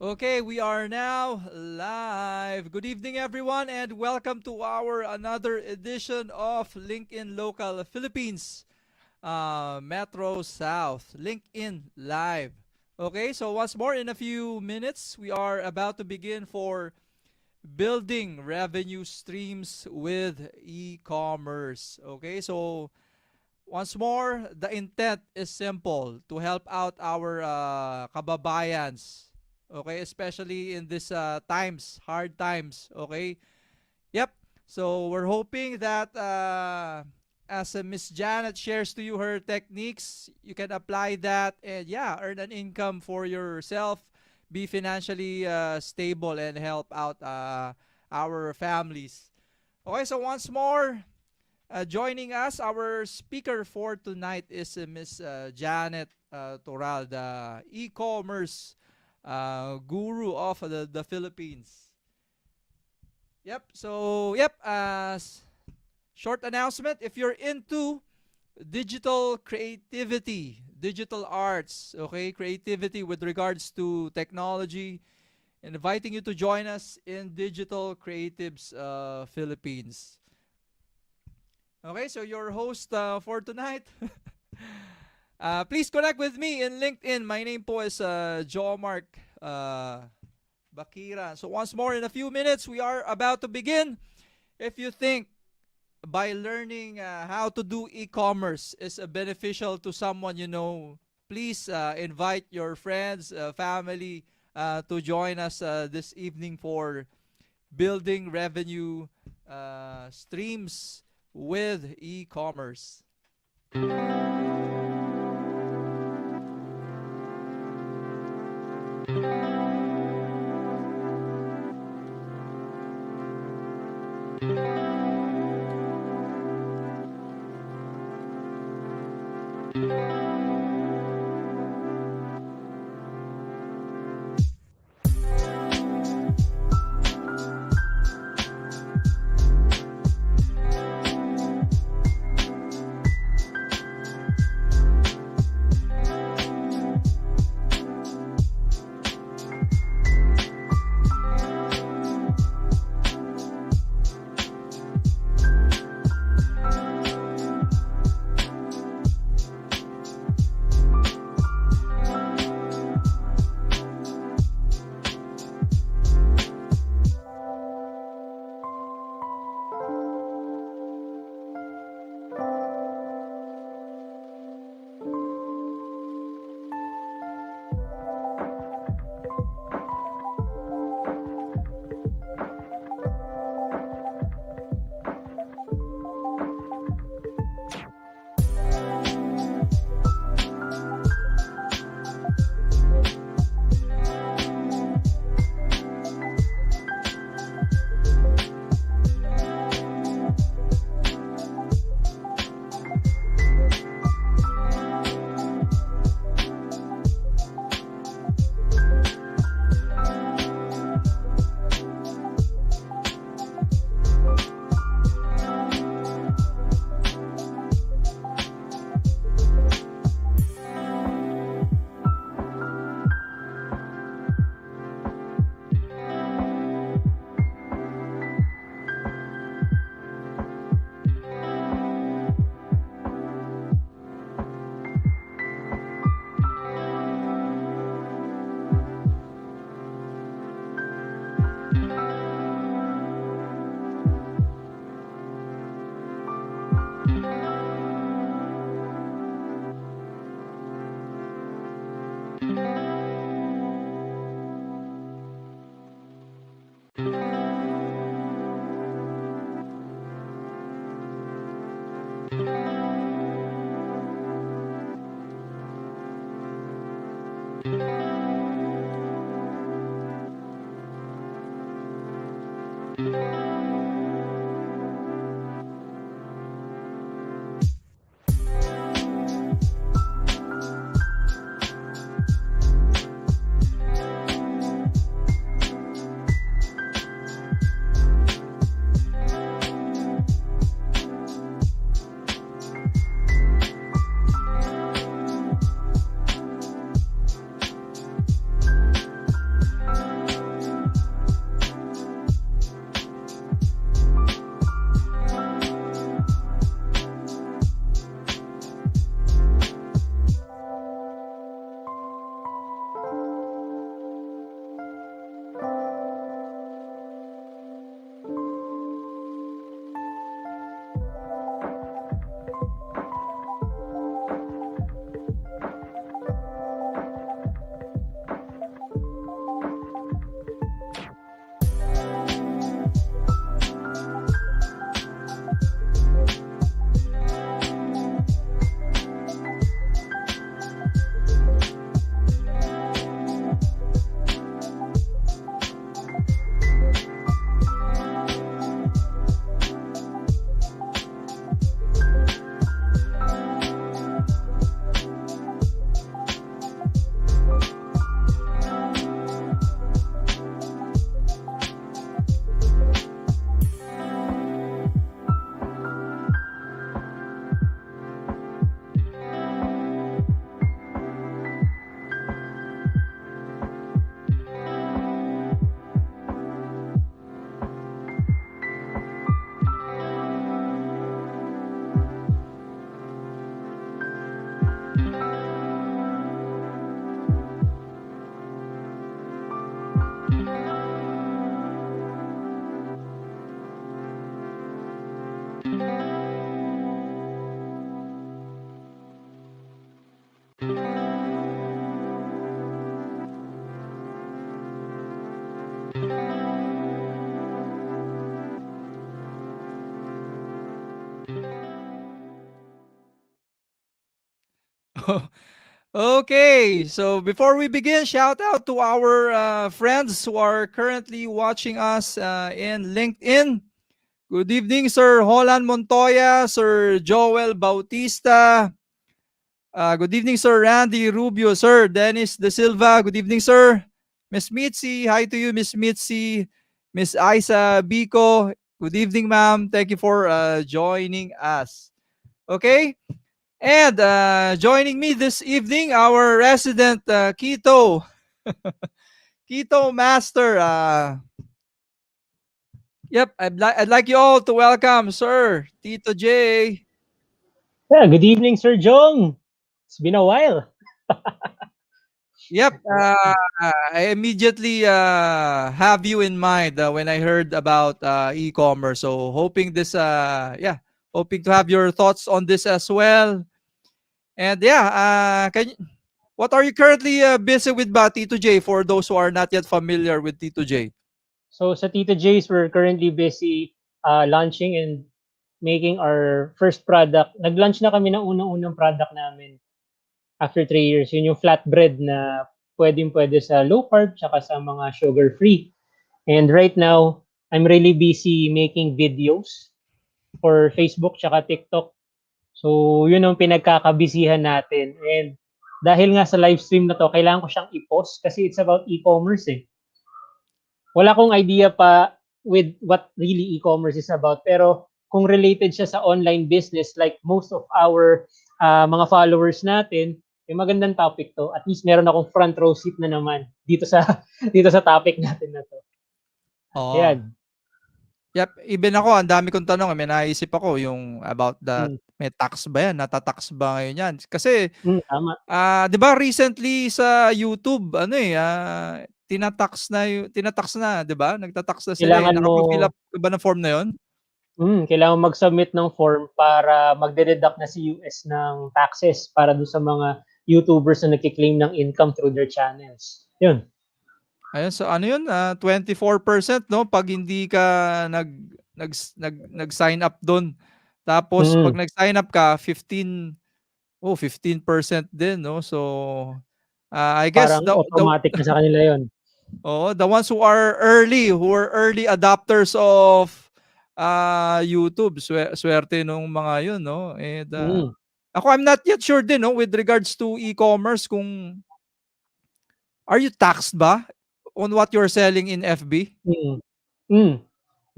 Okay, we are now live. Good evening, everyone, and welcome to our another edition of LinkedIn Local Philippines, Metro South, LinkedIn Live. Okay, so once more, in a few minutes, we are about to begin for building revenue streams with e-commerce. Okay, so once more, the intent is simple to help out our kababayans. Okay, especially in this times, hard times. Okay, yep. So we're hoping that as Miss Janet shares to you her techniques, you can apply that and yeah, earn an income for yourself, be financially stable, and help out our families. Okay, so once more, joining us, our speaker for tonight is Miss Janette Toral, the e-commerce guru of the Philippines. Yep. So, yep. Short announcement. If you're into digital creativity, digital arts, okay, creativity with regards to technology, inviting you to join us in Digital Creatives Philippines. Okay, so your host for tonight. Please connect with me in LinkedIn. My name po is Jomark uh, Bakira. So once more, in a few minutes, we are about to begin. If you think by learning how to do e-commerce is beneficial to someone you know, please invite your friends, family to join us this evening for building revenue streams with e-commerce. Okay, so before we begin, shout out to our friends who are currently watching us in LinkedIn. Good evening, Sir Holland Montoya, Sir Joel Bautista. Good evening, Sir Randy Rubio, Sir Dennis De Silva. Good evening, sir. Miss Mitzi, hi to you, Miss Mitzi. Miss Isa Biko. Good evening, ma'am. Thank you for joining us. Okay, and joining me this evening, our resident Keto Keto Master. Yep, I'd like you all to welcome Sir Tito J. Yeah, good evening, Sir Jong. It's been a while. Yep, I immediately have you in mind when I heard about e-commerce. So hoping this, hoping to have your thoughts on this as well. And yeah, what are you currently busy with ba, Tito J, for those who are not yet familiar with Tito J? So sa Tito J's, we're currently busy launching and making our first product. Nag-launch na kami ng unang-unang product namin after 3 years. Yun yung flatbread na pwede sa low carb tsaka sa mga sugar free. And right now, I'm really busy making videos for Facebook tsaka TikTok. So yun ang pinagkakabisihan natin. And dahil nga sa live stream na to, kailangan ko siyang i-post kasi it's about e-commerce eh. Wala akong idea pa with what really e-commerce is about, pero kung related siya sa online business like most of our mga followers natin, may magandang topic to. At least meron akong front row seat na naman dito sa dito sa topic natin na to. Oo. Ayan. Yep, even ako, ang dami kong tanong. May naisip ako yung about the, may tax ba yan? Natatax ba ngayon yan? Kasi, Tama. 'di ba recently sa YouTube, ano tinatax na, 'di ba? Nagtatax na sila eh. Kailangan Nakapag-fill mo up ka ba ng form na 'yon? kailangan mag-submit ng form para magde-deduct na si US ng taxes para dun sa mga YouTubers na nagki-claim ng income through their channels. Yun. Ayun, so ano 'yun? 24%, no, pag hindi ka nag-sign up do'n. Tapos pag nag-sign up ka, 15% din, no? So, I guess Parang automatic na sa kanila yun. the ones who are early adopters of YouTube, swerte nung mga 'yun, no? And ako, I'm not yet sure din, no, with regards to e-commerce, kung are you taxed ba on what you're selling in FB?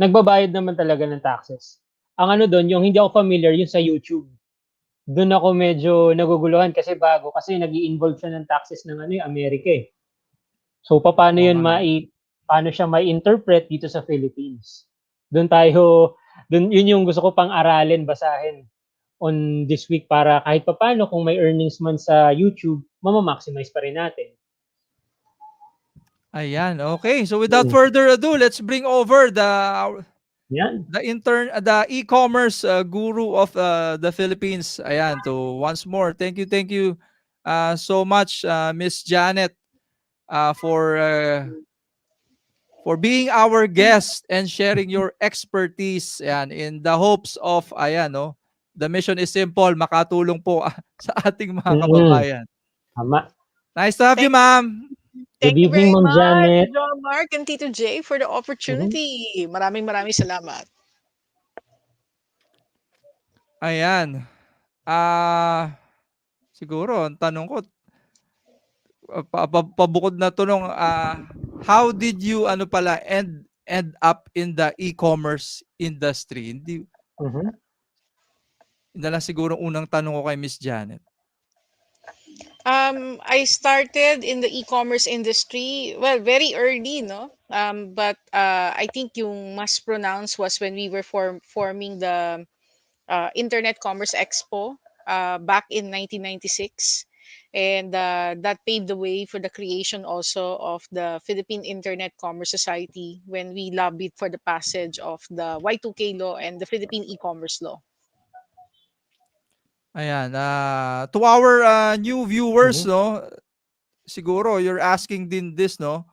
Nagbabayad naman talaga ng taxes. Ang ano dun, yung hindi ako familiar, yung sa YouTube. Dun ako medyo naguguluhan kasi bago, kasi nag-i-involve siya ng taxes ng ano, Amerika eh. So paano Oo yun nga. paano siya mai-interpret dito sa Philippines? Dun yun yung gusto ko pang aralin, basahin on this week para kahit papaano kung may earnings man sa YouTube, mama-maximize pa rin natin. Ayan, okay. So without further ado, let's bring over the e-commerce guru of the Philippines. Ayan, to once more. Thank you so much, Miss Janette, for being our guest and sharing your expertise, ayan, in the hopes of, the mission is simple, makatulong po sa ating mga kababayan. Tama. Nice to have you, ma'am. Good evening, Ma'am Janet. John Mark and Tito J, for the opportunity. Maraming salamat. Ayan. Siguro, ang tanong ko, pabukod na tanong, how did you end up in the e-commerce industry? Hindi na lang siguro unang tanong ko kay Miss Janet. I started in the e-commerce industry, well, very early, no? But I think yung mas pronounced was when we were forming the Internet Commerce Expo back in 1996. And that paved the way for the creation also of the Philippine Internet Commerce Society when we lobbied for the passage of the Y2K law and the Philippine e-commerce law. Ayan, to our new viewers, no, siguro you're asking din this, no?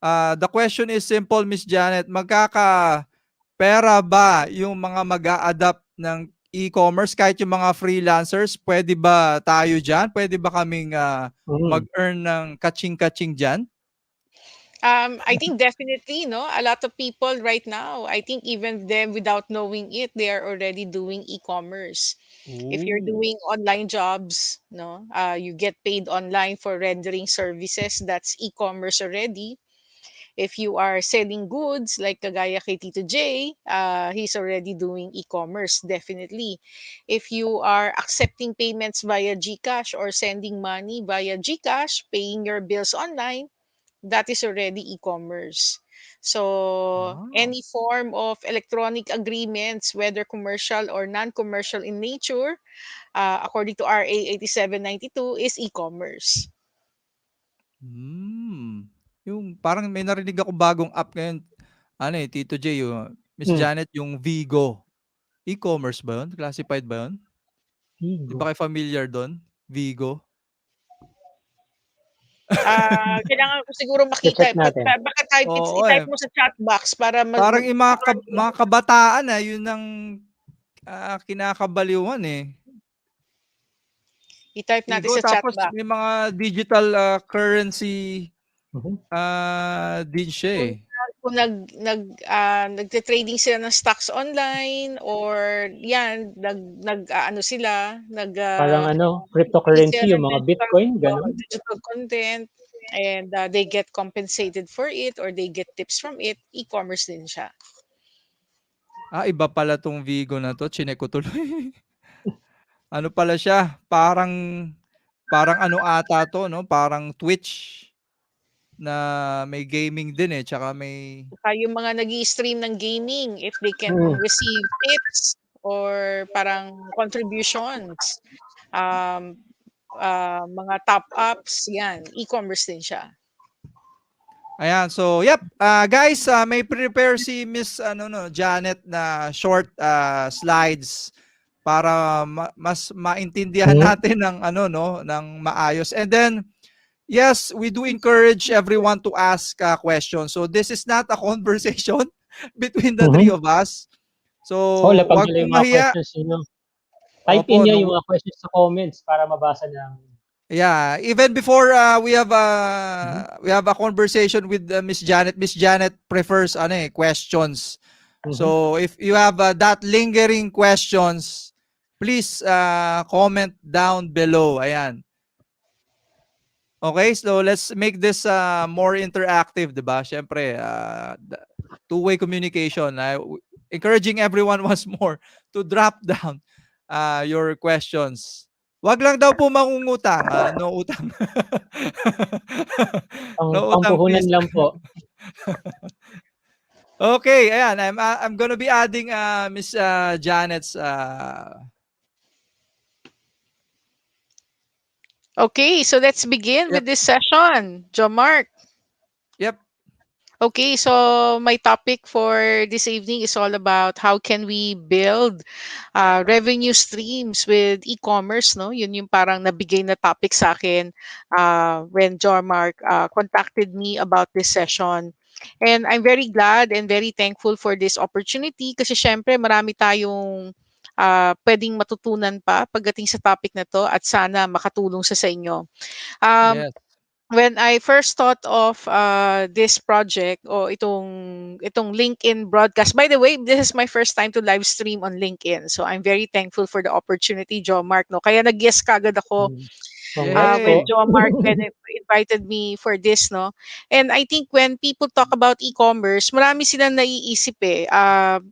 The question is simple, Miss Janet. Magkaka-pera ba yung mga mag-a-adapt ng e-commerce, kahit yung mga freelancers, pwede ba tayo dyan? Pwede ba kaming mag-earn ng kaching-kaching dyan? I think definitely, no? A lot of people right now, I think even them without knowing it, they are already doing e-commerce. If you're Ooh. doing online jobs, no, you get paid online for rendering services. That's e-commerce already. If you are selling goods like kagaya kay Tito J, he's already doing e-commerce, definitely. If you are accepting payments via GCash or sending money via GCash, paying your bills online, that is already e-commerce. So Wow. any form of electronic agreements, whether commercial or non-commercial in nature, according to RA 8792, is e-commerce. Yung parang may narinig ako bagong app ngayon, ano eh, Tito J, yung Miss Janet, yung Vigo. E-commerce ba yun? Classified ba yun? Di ba kayo familiar doon? Vigo? Kailangan ko siguro makita. I-check natin. Baka type, Oo i-type eh. mo sa chat box para Parang yung mga kabataan yun ang kinakabaliwan eh. i-type natin Vigo, sa chat tapos box. may mga digital currency din siya eh. Kung nagte-trading sila ng stocks online or yan, ano sila, Parang sila cryptocurrency, yung ng mga Bitcoin, ganun. digital content, and they get compensated for it or they get tips from it. E-commerce din siya. Iba pala tong Vigo na to. Chinek ko tuloy. Ano pala siya? Parang ano ata to, no? Parang Twitch na may gaming din eh. Tsaka may... Yung mga nag-i-stream ng gaming, if they can receive tips or parang contributions, mga top-ups, yan, e-commerce din siya. Ayan, so yep, guys, may prepare si Miss Janet na short slides para mas maintindihan natin ng ng maayos. And then yes, we do encourage everyone to ask questions. So this is not a conversation between the three of us. So Lapag wag nila pong yung mga mahiya. questions nyo. Type in nyo yung mga questions sa comments para mabasa namin. Yeah, even before we have a conversation with Miss Janet. Miss Janet prefers questions. So if you have that lingering questions, please comment down below. Ayan. Okay, so let's make this more interactive, 'di ba? Syempre, two-way communication. Encouraging everyone once more to drop down your questions. Wag lang daw po mangungutang. No utang. No utang, Pangpuhunan please. lang po. Okay, ayan. I'm gonna be adding Miss Janet's Okay, so let's begin with this session. John Mark. Yep. Okay, so my topic for this evening is all about how can we build revenue streams with e-commerce, no? Yun yung parang nabigay na topic sa akin when John Mark contacted me about this session. And I'm very glad and very thankful for this opportunity kasi syempre marami tayong pwedeng matutunan pa pagdating sa topic na to at sana makatulong sa inyo. Yes. When I first thought of this project o itong LinkedIn broadcast. By the way, this is my first time to live stream on LinkedIn. So I'm very thankful for the opportunity, Jo Mark, no. Kaya nag-yes kagad ako when Jo Mark invited me for this, no. And I think when people talk about e-commerce, marami silang naiisip eh.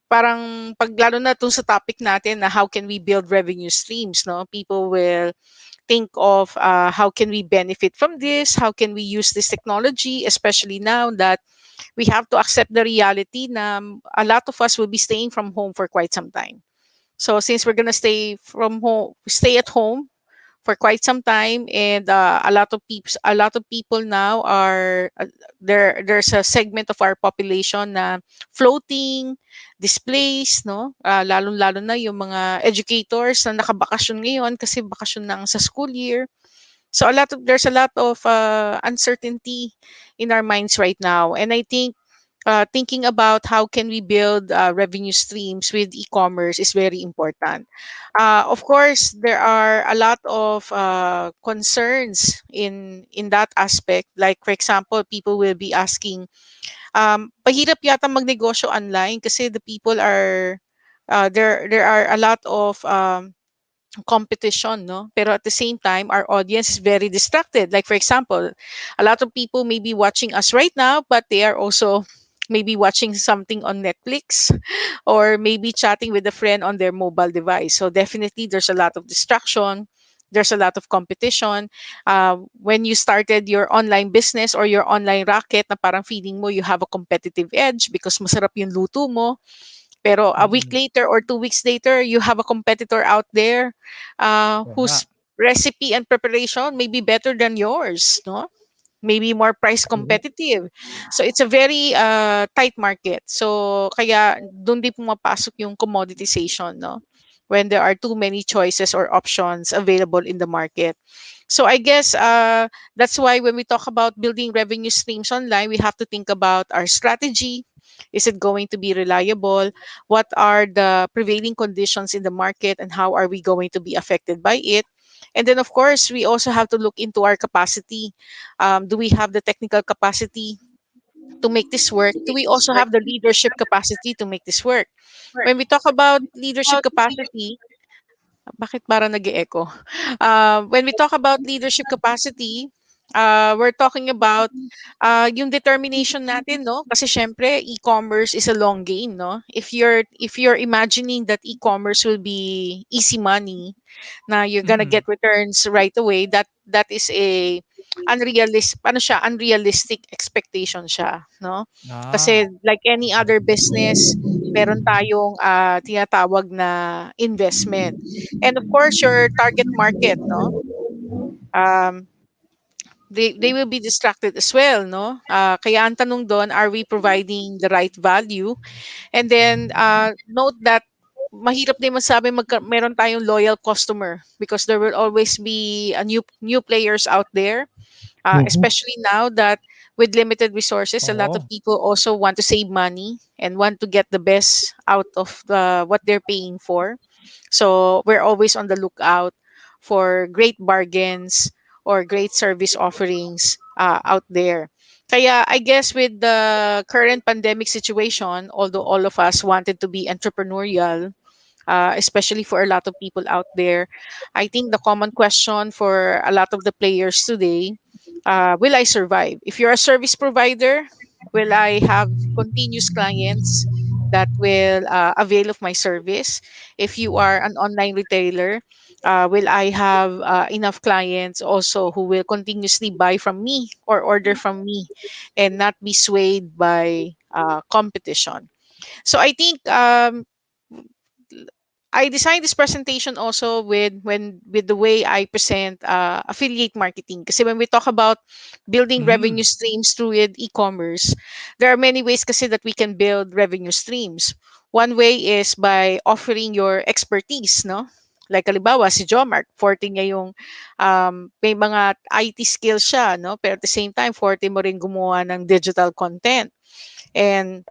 Parang lalo na tong sa topic natin na how can we build revenue streams, no. People will think of how can we benefit from this, how can we use this technology, especially now that we have to accept the reality na a lot of us will be staying from home for quite some time. So since we're gonna stay at home for quite some time, and a lot of people now are there's a segment of our population na floating, displaced, no, lalo na yung mga educators na nakabakasyon ngayon kasi bakasyon na sa school year. So there's a lot of uncertainty in our minds right now, and I think thinking about how can we build revenue streams with e-commerce is very important. Of course, there are a lot of concerns in that aspect. Like for example, people will be asking, pahirap yata magnegosyo online kasi the people are there are a lot of competition, no? Pero at the same time, our audience is very distracted. Like for example, a lot of people may be watching us right now, but they are also maybe watching something on Netflix or maybe chatting with a friend on their mobile device. So definitely there's a lot of distraction. There's a lot of competition. When you started your online business or your online racket na parang feeling mo you have a competitive edge because masarap yung luto mo, pero a week Mm-mm. later or 2 weeks later, you have a competitor out there Oo nga. whose recipe and preparation may be better than yours, no? Maybe more price Mhm. competitive. So it's a very tight market. So kaya doon din pumapasok yung commoditization, no? When there are too many choices or options available in the market. So I guess that's why when we talk about building revenue streams online, we have to think about our strategy. Is it going to be reliable? What are the prevailing conditions in the market and how are we going to be affected by it? And then, of course, we also have to look into our capacity. Do we have the technical capacity to make this work? Do we also have the leadership capacity to make this work? When we talk about leadership capacity, bakit parang nag-e-echo? When we talk about leadership capacity, we're talking about yung determination natin, no? Kasi syempre, e-commerce is a long game, no? If you're imagining that e-commerce will be easy money, na you're gonna Mm-mm. get returns right away, that is a unrealistic expectation siya, no? Ah. Kasi like any other business, meron tayong tinatawag na investment. And of course, your target market, no? Um, they will be distracted as well, no? Kaya ang tanong doon, are we providing the right value? And then, note that mahirap din masabi meron tayong loyal customer because there will always be a new players out there, Mhm. especially now that with limited resources, a lot of Oo. people also want to save money and want to get the best out of what they're paying for. So we're always on the lookout for great bargains or great service offerings out there. Kaya I guess with the current pandemic situation, although all of us wanted to be entrepreneurial, especially for a lot of people out there, I think the common question for a lot of the players today, will I survive? If you're a service provider, will I have continuous clients that will avail of my service? If you are an online retailer, will I have enough clients also who will continuously buy from me or order from me and not be swayed by competition? So I think I designed this presentation also with the way I present affiliate marketing. Kasi when we talk about building Mm. revenue streams through e-commerce, there are many ways kasi that we can build revenue streams. One way is by offering your expertise, no? Like halimbawa si Jomart, forte niya yung may mga IT skills siya, no? Pero at the same time, forte mo rin gumawa ng digital content. And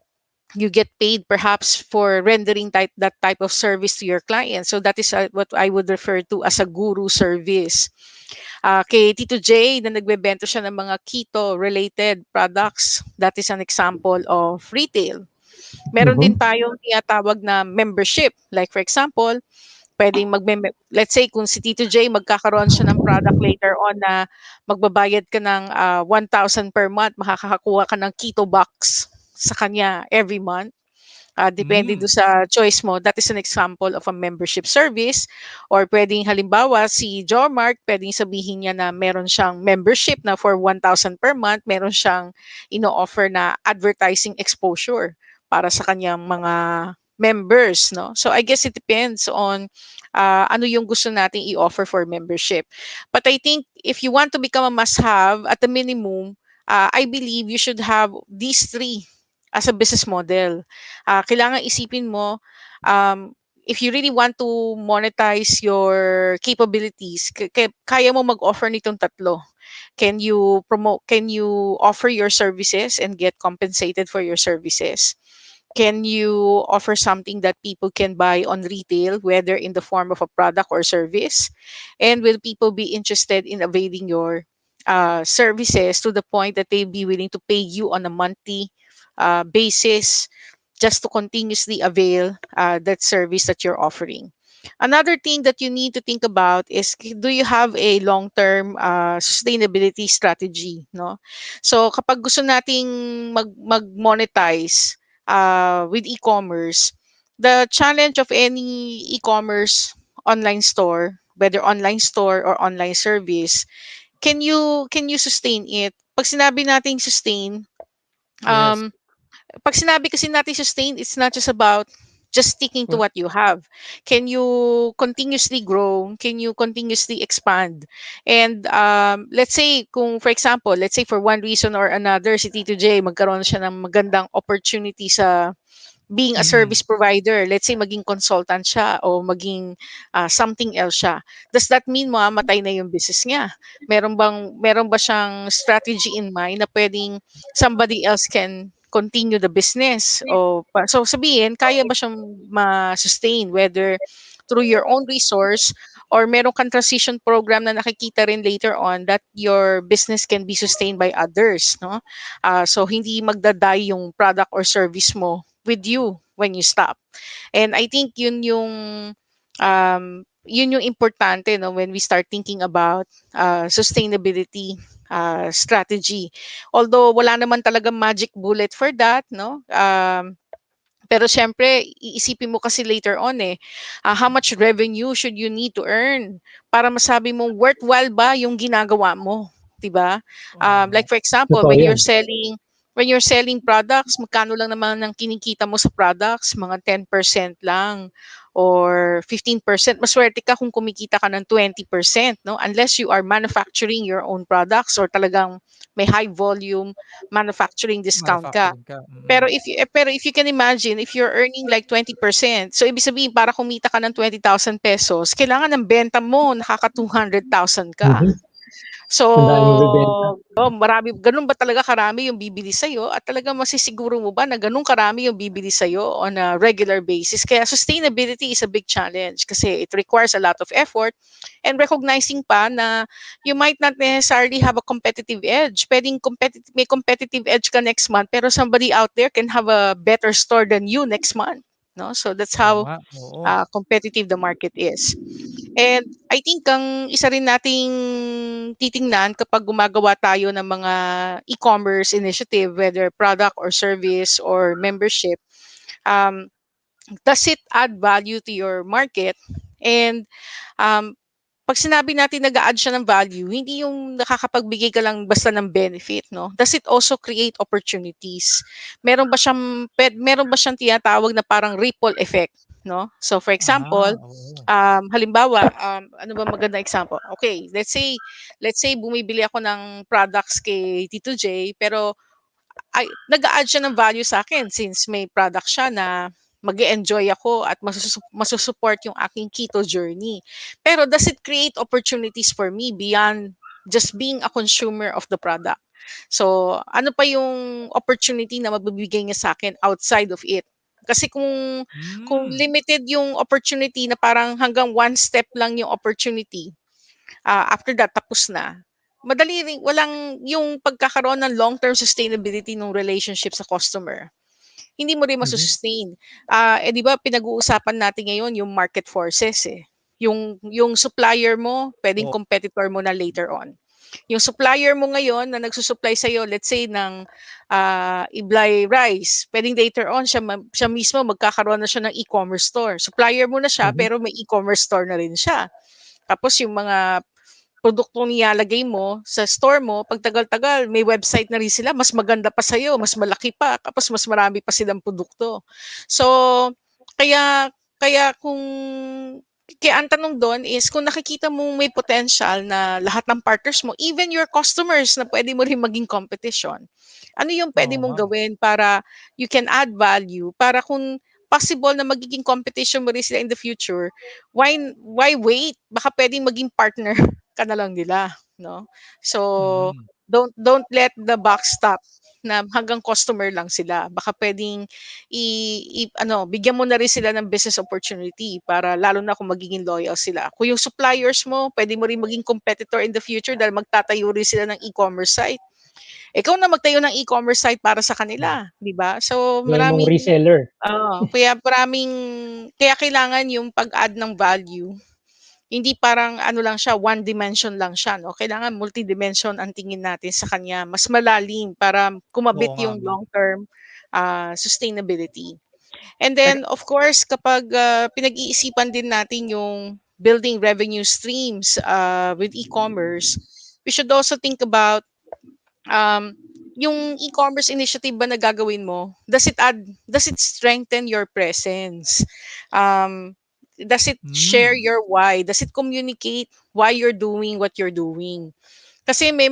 you get paid perhaps for rendering that type of service to your client. So that is what I would refer to as a guru service. Kay Tito J na nagbebenta siya ng mga keto-related products, that is an example of retail. Meron din Mhm. tayong tinatawag na membership. Like for example, pwedeng let's say kung si Tito J magkakaroon siya ng product later on na magbabayad ka ng 1,000 per month, makakakuha ka ng keto box sa kanya every month. Depende do Mm. sa choice mo. That is an example of a membership service. Or pwedeng halimbawa si Jomart, pwedeng sabihin niya na meron siyang membership na for 1,000 per month, meron siyang ino-offer na advertising exposure para sa kanyang mga members, no? So I guess it depends on ano yung gusto nating i-offer for membership. But I think if you want to become a must-have, at the minimum, I believe you should have these three as a business model. Kailangan isipin mo, um, if you really want to monetize your capabilities, kaya mo mag-offer nitong tatlo. Can you offer your services and get compensated for your services? Can you offer something that people can buy on retail, whether in the form of a product or service? And will people be interested in availing your services to the point that they'll be willing to pay you on a monthly basis just to continuously avail that service that you're offering? Another thing that you need to think about is, do you have a long-term sustainability strategy, no? So kapag gusto nating mag-monetize with e-commerce, the challenge of any e-commerce online store, whether online store or online service, can you sustain it? Pag sinabi nating sustain, Yes. um, pag sinabi kasi natin sustain, it's not just about just sticking to Well, what you have. Can you continuously grow? Can you continuously expand? And let's say, kung for example, let's say for one reason or another, si Tito J magkaroon siya ng magandang opportunity sa being a mm, service provider. Let's say maging consultant siya o maging something else siya. Does that mean mamamatay na yung business niya? Meron ba siyang strategy in mind na pwedeng somebody else can continue the business? So sabihin, kaya ba siyang ma-sustain, whether through your own resource or meron kang transition program na nakikita rin later on that your business can be sustained by others, no? So hindi magdaday yung product or service mo with you when you stop. And I think yun yung importante, no, when we start thinking about sustainability strategy. Although wala naman talaga magic bullet for that, no? Pero syempre, iisipin mo kasi later on how much revenue should you need to earn para masabi mo worthwhile ba yung ginagawa mo, 'di ba? oo nga. Like for example, Totoo yan. when you're selling products, magkano lang naman ang kinikita mo sa products? Mga 10% lang or 15%. Maswerte ka kung kumikita ka ng 20%, no? Unless you are manufacturing your own products or talagang may high volume manufacturing discount ka. Manufacturing ka. Pero if you can imagine, if you're earning like 20%, so ibig sabihin para kumita ka ng 20,000 pesos, kailangan ng benta mo nakaka 200,000 ka. Mhm. So, Ang dami magbebenta. marami, ganun ba talaga karami yung bibili sa'yo? At talaga masisiguro mo ba na ganun karami yung bibili sa'yo on a regular basis? Kaya sustainability is a big challenge kasi it requires a lot of effort and recognizing pa na you might not necessarily have a competitive edge. May competitive edge ka next month pero somebody out there can have a better store than you next month. No? So that's Oo how nga, oo. competitive the market is. And I think ang isa rin nating titingnan kapag gumagawa tayo ng mga e-commerce initiative, whether product or service or membership, um, does it add value to your market? And um, pag sinabi natin nag-a-add siya ng value, hindi yung nakakapagbigay ka lang basta ng benefit, no? Does it also create opportunities? Meron ba siyang tinatawag na parang ripple effect, no? So for example, Oo. halimbawa, ano ba magandang example? Okay, let's say bumibili ako ng products kay Tito J, pero nag-a-add siya ng value sa akin since may product siya na mag-enjoy ako at masusupport yung aking keto journey. Pero does it create opportunities for me beyond just being a consumer of the product? So, ano pa yung opportunity na mabibigay niya sa akin outside of it? Kasi kung Hmm, limited yung opportunity na parang hanggang one step lang yung opportunity, after that tapos na. Madali rin, walang yung pagkakaroon ng long-term sustainability ng relationship sa customer. Hindi mo rin mhm. masustain. 'Di ba pinag-uusapan natin ngayon yung market forces Yung supplier mo, pwedeng Oo. competitor mo na later on. Yung supplier mo ngayon na nagsusupply sa'yo, let's say ng Iblay Rice, pwedeng later on siya mismo magkakaroon na siya ng e-commerce store. Supplier mo na siya, Mhm. pero may e-commerce store na rin siya. Tapos yung mga produktong nilalagay mo sa store mo, pag tagal-tagal, may website na rin sila, mas maganda pa sa'yo, mas malaki pa, tapos mas marami pa silang produkto. So, kaya, kaya kaya ang tanong doon is kung nakikita mo may potential na lahat ng partners mo, even your customers na pwede mo rin maging competition, ano yung pwede Oo mong nga. gawin para you can add value, para kung possible na magiging competition mo rin sila in the future, why wait? Baka pwedeng maging partner ka na lang nila, no? So, Mhm. don't let the box stop na hanggang customer lang sila. Baka pwedeng bigyan mo na rin sila ng business opportunity para lalo na kung magiging loyal sila. Kung yung suppliers mo, pwede mo rin maging competitor in the future dahil magtatayo rin sila ng e-commerce site. Ikaw na magtayo ng e-commerce site para sa kanila, 'di ba? So Gawin mong maraming reseller. kaya kailangan yung pag-add ng value. Hindi parang ano lang siya, one dimension lang siya, no? Kailangan multi-dimension ang tingin natin sa kanya, mas malalim para Oo kumabit nga, yung 'no? long-term sustainability. And Teka then of course, kapag pinag-iisipan din natin yung building revenue streams with e-commerce, we should also think about um, yung e-commerce initiative ba na gagawin mo, does it strengthen your presence? Um, does it share hmm, your why? Does it communicate why you're doing what you're doing? Kasi may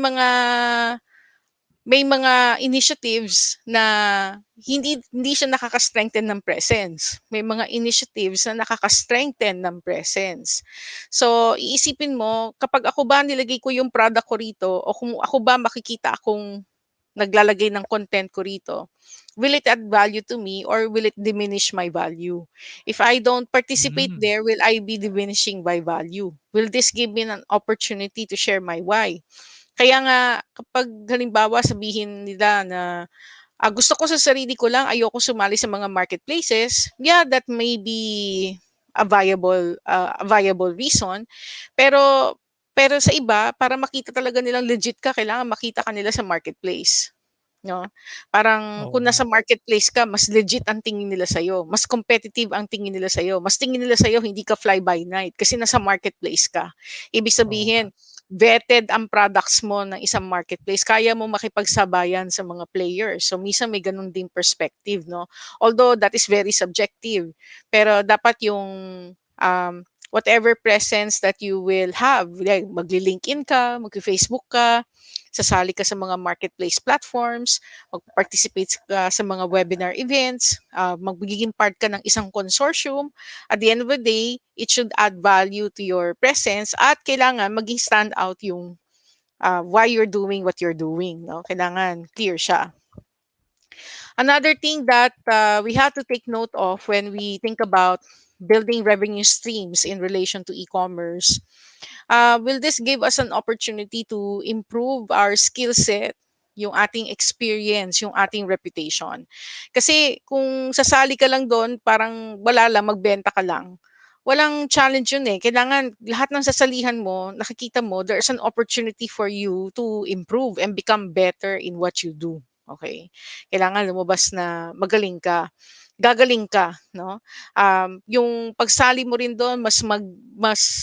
mga initiatives na hindi siya nakaka-strengthen ng presence. May mga initiatives na nakaka-strengthen ng presence. So, iisipin mo, kapag ako ba nilagay ko yung product ko rito o kung ako ba makikita akong naglalagay ng content ko rito, will it add value to me or will it diminish my value? If I don't participate hmm, there, will I be diminishing my value? Will this give me an opportunity to share my why? Kaya nga kapag halimbawa sabihin nila na gusto ko sa sarili ko lang, ayoko sumali sa mga marketplaces, yeah, that may be a viable reason. Pero pero sa iba, para makita talaga nilang legit ka, kailangan makita ka nila sa marketplace. No? Parang oo kung nga. nasa marketplace ka, mas legit ang tingin nila sa'yo. Mas competitive ang tingin nila sa'yo. Mas tingin nila sa'yo, hindi ka fly by night kasi nasa marketplace ka. Ibig Oo nga. sabihin, vetted ang products mo ng isang marketplace. Kaya mo makipagsabayan sa mga players. So, minsan may ganun ding perspective, no? Although, that is very subjective. Pero dapat yung whatever presence that you will have, like magli-LinkedIn ka, magfi-Facebook ka, sasali ka sa mga marketplace platforms, mag-participate ka sa mga webinar events, magiging part ka ng isang consortium. At the end of the day, it should add value to your presence at kailangan maging stand out yung why you're doing what you're doing. No? Kailangan clear siya. Another thing that we have to take note of when we think about building revenue streams in relation to e-commerce, will this give us an opportunity to improve our skill set, yung ating experience, yung ating reputation? Kasi kung sasali ka lang doon, parang wala lang, magbenta ka lang. Walang challenge yun eh. Kailangan lahat ng sasalihan mo, nakikita mo, there's an opportunity for you to improve and become better in what you do. Okay? Kailangan lumabas na magaling ka, gagaling ka, no? Yung pagsali mo rin doon, mas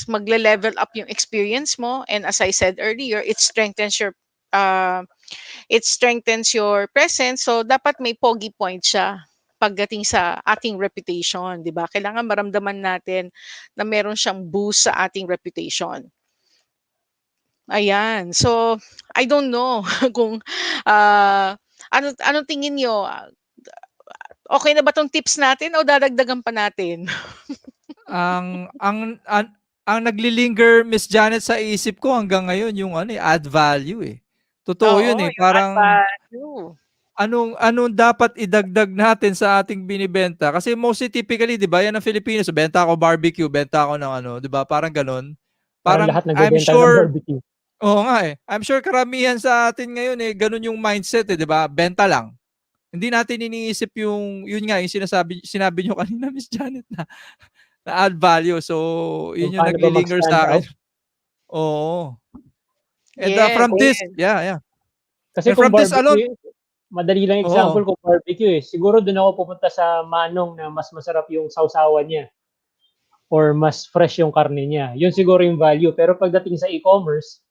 magle-level up yung experience mo, and as I said earlier, uh, it strengthens your presence. So dapat may pogi point siya pagdating sa ating reputation, 'di ba? Kailangan maramdaman natin na meron siyang boost sa ating reputation. Ayan. So I don't know kung ah ano tingin niyo? Okay na ba tong tips natin o dadagdagan pa natin? Ang naglilinger, Miss Janet, sa isip ko hanggang ngayon yung ano, add value, eh. Totoo Oo, yun, eh, yung add parang value. anong dapat idagdag natin sa ating binibenta kasi mostly typically 'di ba yan ang Filipino, so benta ako barbecue, benta ako ng ano, 'di ba parang gano'n. Parang Parang lahat I'm nagbebenta ng sure barbecue. oo nga, eh. I'm sure karamihan sa atin ngayon, eh, gano'n yung mindset, eh, 'di ba, benta lang. Hindi natin iniisip yung yun nga, yung sinabi niyo kanina, Miss Janet, na add value. So, Kung yun yung paano ba naglilinger mag-stand sa'kin. out. Oo. And, Yes, from this yes. yeah, yeah. Kasi And kung from this alone barbecue, madali lang example oo. kung barbecue, eh. Siguro do'n ako pupunta sa manong na mas masarap yung sawsawan niya or mas fresh yung karne niya. Yun siguro yung value. Pero pagdating sa e-commerce,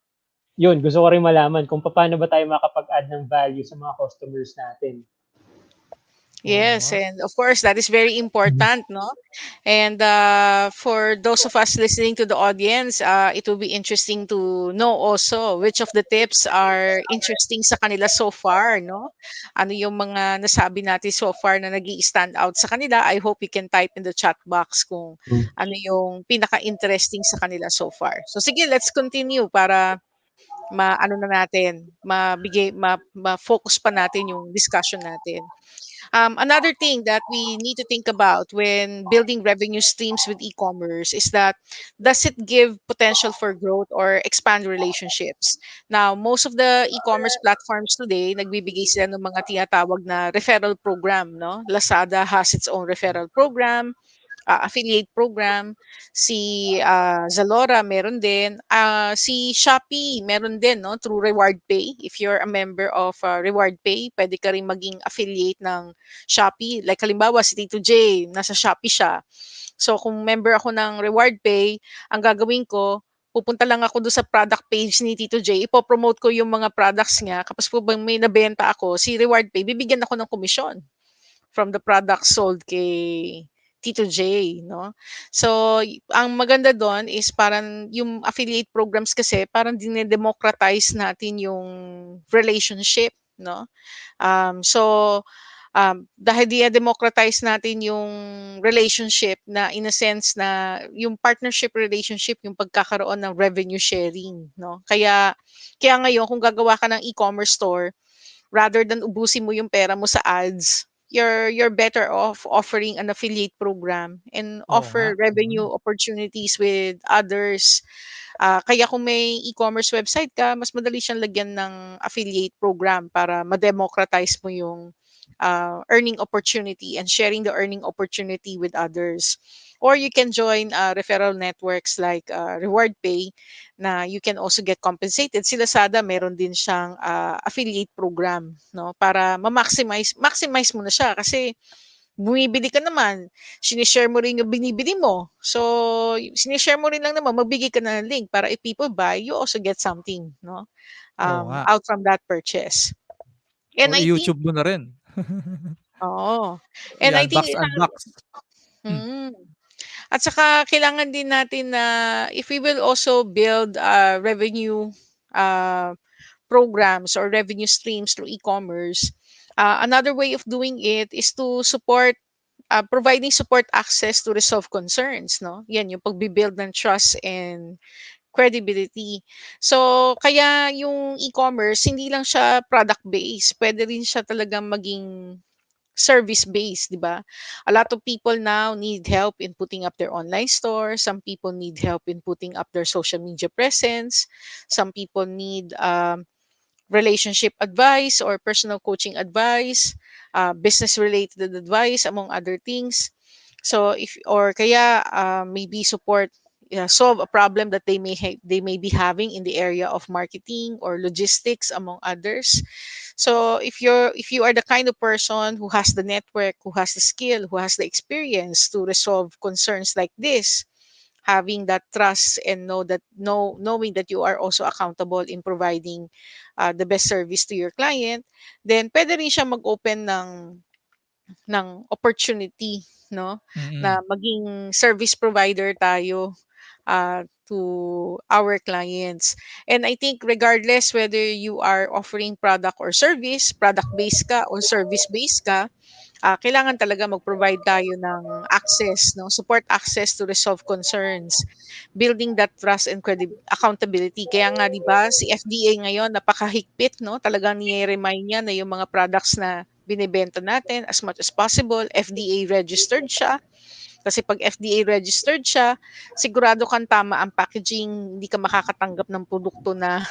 yun, gusto ko rin malaman kung paano ba tayo makapag-add ng value sa mga customers natin. Oo Yes, nga. and of course that is very Mhm. important, no? And for those of us listening to the audience, it will be interesting to know also which of the tips are interesting sa kanila so far, no? Ano yung mga nasabi natin so far na nag-i-stand out sa kanila? I hope you can type in the chat box kung ano yung pinaka-interesting sa kanila so far. So sige, let's continue para ma-ano na natin, ma-focus pa natin yung discussion natin. Another thing that we need to think about when building revenue streams with e-commerce is that does it give potential for growth or expand relationships? Now, most of the e-commerce platforms today, nagbibigay sila ng mga tinatawag na referral program, no? Lazada has its own referral program, affiliate program. Si Zalora meron din. Si Shopee meron din, no, through Reward Pay. If you're a member of Reward Pay, pwede ka rin maging affiliate ng Shopee. Like halimbawa si Tito J, nasa Shopee siya. So kung member ako ng Reward Pay, ang gagawin ko, pupunta lang ako doon sa product page ni Tito J, ipopromote ko yung mga products niya. Kapag po bang may nabenta ako, si Reward Pay, bibigyan ako ng komisyon from the products sold kay Tito J, no? So, ang maganda doon is parang yung affiliate programs kasi parang dinedemocratize natin yung relationship, no? Dahil dinedemocratize natin yung relationship na in a sense na yung partnership relationship, yung pagkakaroon ng revenue sharing, no? Kaya ngayon kung gagawa ka ng e-commerce store, rather than ubusin mo yung pera mo sa ads, you're better off offering an affiliate program and Oo nga. offer revenue opportunities with others. Kaya kung may e-commerce website ka, mas madali siyang lagyan ng affiliate program para ma-democratize mo yung earning opportunity and sharing the earning opportunity with others. Or you can join referral networks like Reward Pay na you can also get compensated. Si Lazada meron din siyang affiliate program, no, para maximize mo na siya kasi bumibili ka naman, sinishare mo rin yung binibili mo. So, sinishare mo rin lang naman, magbigay ka na ng link para if people buy, you also get something, no? Oo nga. Out from that purchase. And Or I think, i-YouTube mo na rin. oh, and I think, I-unbox, unbox. Hmm. mm, at saka kailangan din natin na if we will also build revenue uh, programs or revenue streams through e-commerce, another way of doing it is to support providing support access to resolve concerns, no? Yan yung pagbi-build ng trust and credibility. So, kaya yung e-commerce, hindi lang siya product-based. Pwede rin siya talagang maging service-based, di ba? A lot of people now need help in putting up their online store. Some people need help in putting up their social media presence. Some people need relationship advice or personal coaching advice, business related advice, among other things. So if or kaya maybe support, solve a problem that they may be having in the area of marketing or logistics, among others. So if you are the kind of person who has the network, who has the skill, who has the experience to resolve concerns like this, having that trust and knowing that you are also accountable in providing the best service to your client, then pwede rin siya mag-open ng opportunity, no, Mm. na maging service provider tayo to our clients. And I think regardless whether you are offering product or service, product based ka or service based ka, kailangan talaga mag-provide tayo ng access, no? Support access to resolve concerns, building that trust and accountability. Kaya nga, di ba, si FDA ngayon, napakahigpit, no? Talagang ni-remind niya na yung mga products na binibenta natin as much as possible, FDA registered siya. Kasi pag FDA registered siya, sigurado kang tama ang packaging, hindi ka makakatanggap ng produkto na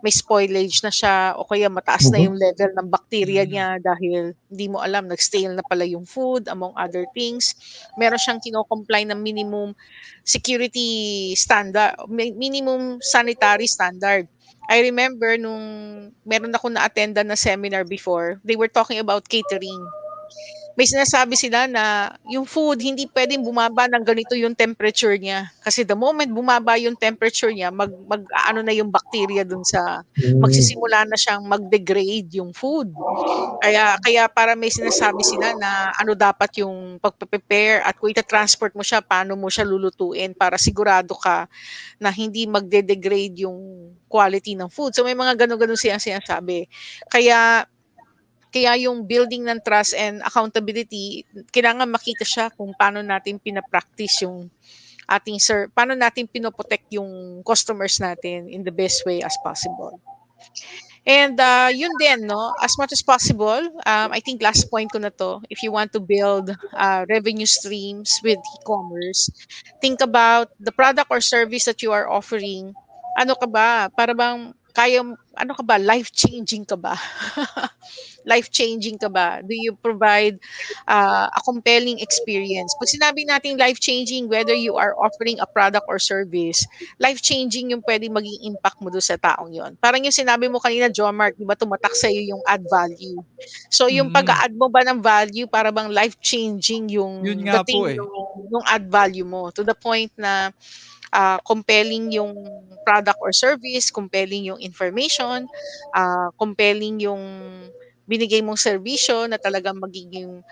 may spoilage na siya o kaya mataas na Mhm. yung level ng bacteria Mm. niya dahil hindi mo alam, nag-stale na pala yung food, among other things. Meron siyang kino-comply ng minimum security standard, minimum sanitary standard. I remember nung meron ako na-attenda na seminar before, they were talking about catering. may sinasabi sila na yung food hindi puwedeng bumaba ng ganito yung temperature niya. Kasi the moment bumaba yung temperature niya, mag-aano na yung bacteria dun sa Mm. magsisimula na siyang mag-degrade yung food. Kaya kaya para may sinasabi sila na ano dapat yung pagpe-prepare at kung ita-transport mo siya, paano mo siya lulutuin para sigurado ka na hindi magde-degrade yung quality ng food. So may mga gano'n-gano'n silang sinasabi. Kaya kaya yung building ng trust and accountability, kailangan makita siya kung paano natin pina-practice yung paano natin pino-protect yung customers natin in the best way as possible. And yun din, no, as much as possible, I think last point ko na to, if you want to build revenue streams with e-commerce, think about the product or service that you are offering. Ano ka ba? Para bang ano ka ba? Life-changing ka ba? Life-changing ka ba? Do you provide a compelling experience? Pag sinabi natin life-changing, whether you are offering a product or service, life-changing yung pwedeng maging impact mo doon sa taong yon. Parang yung sinabi mo kanina, John Mark, di ba tumatak sa'yo yung add value. So yung Mm. pag-add mo ba ng value, para bang life-changing Yun yung nga po dating eh. yung add value mo to the point na compelling yung product or service, compelling yung information, compelling yung binigay mong serbisyo na talagang magiging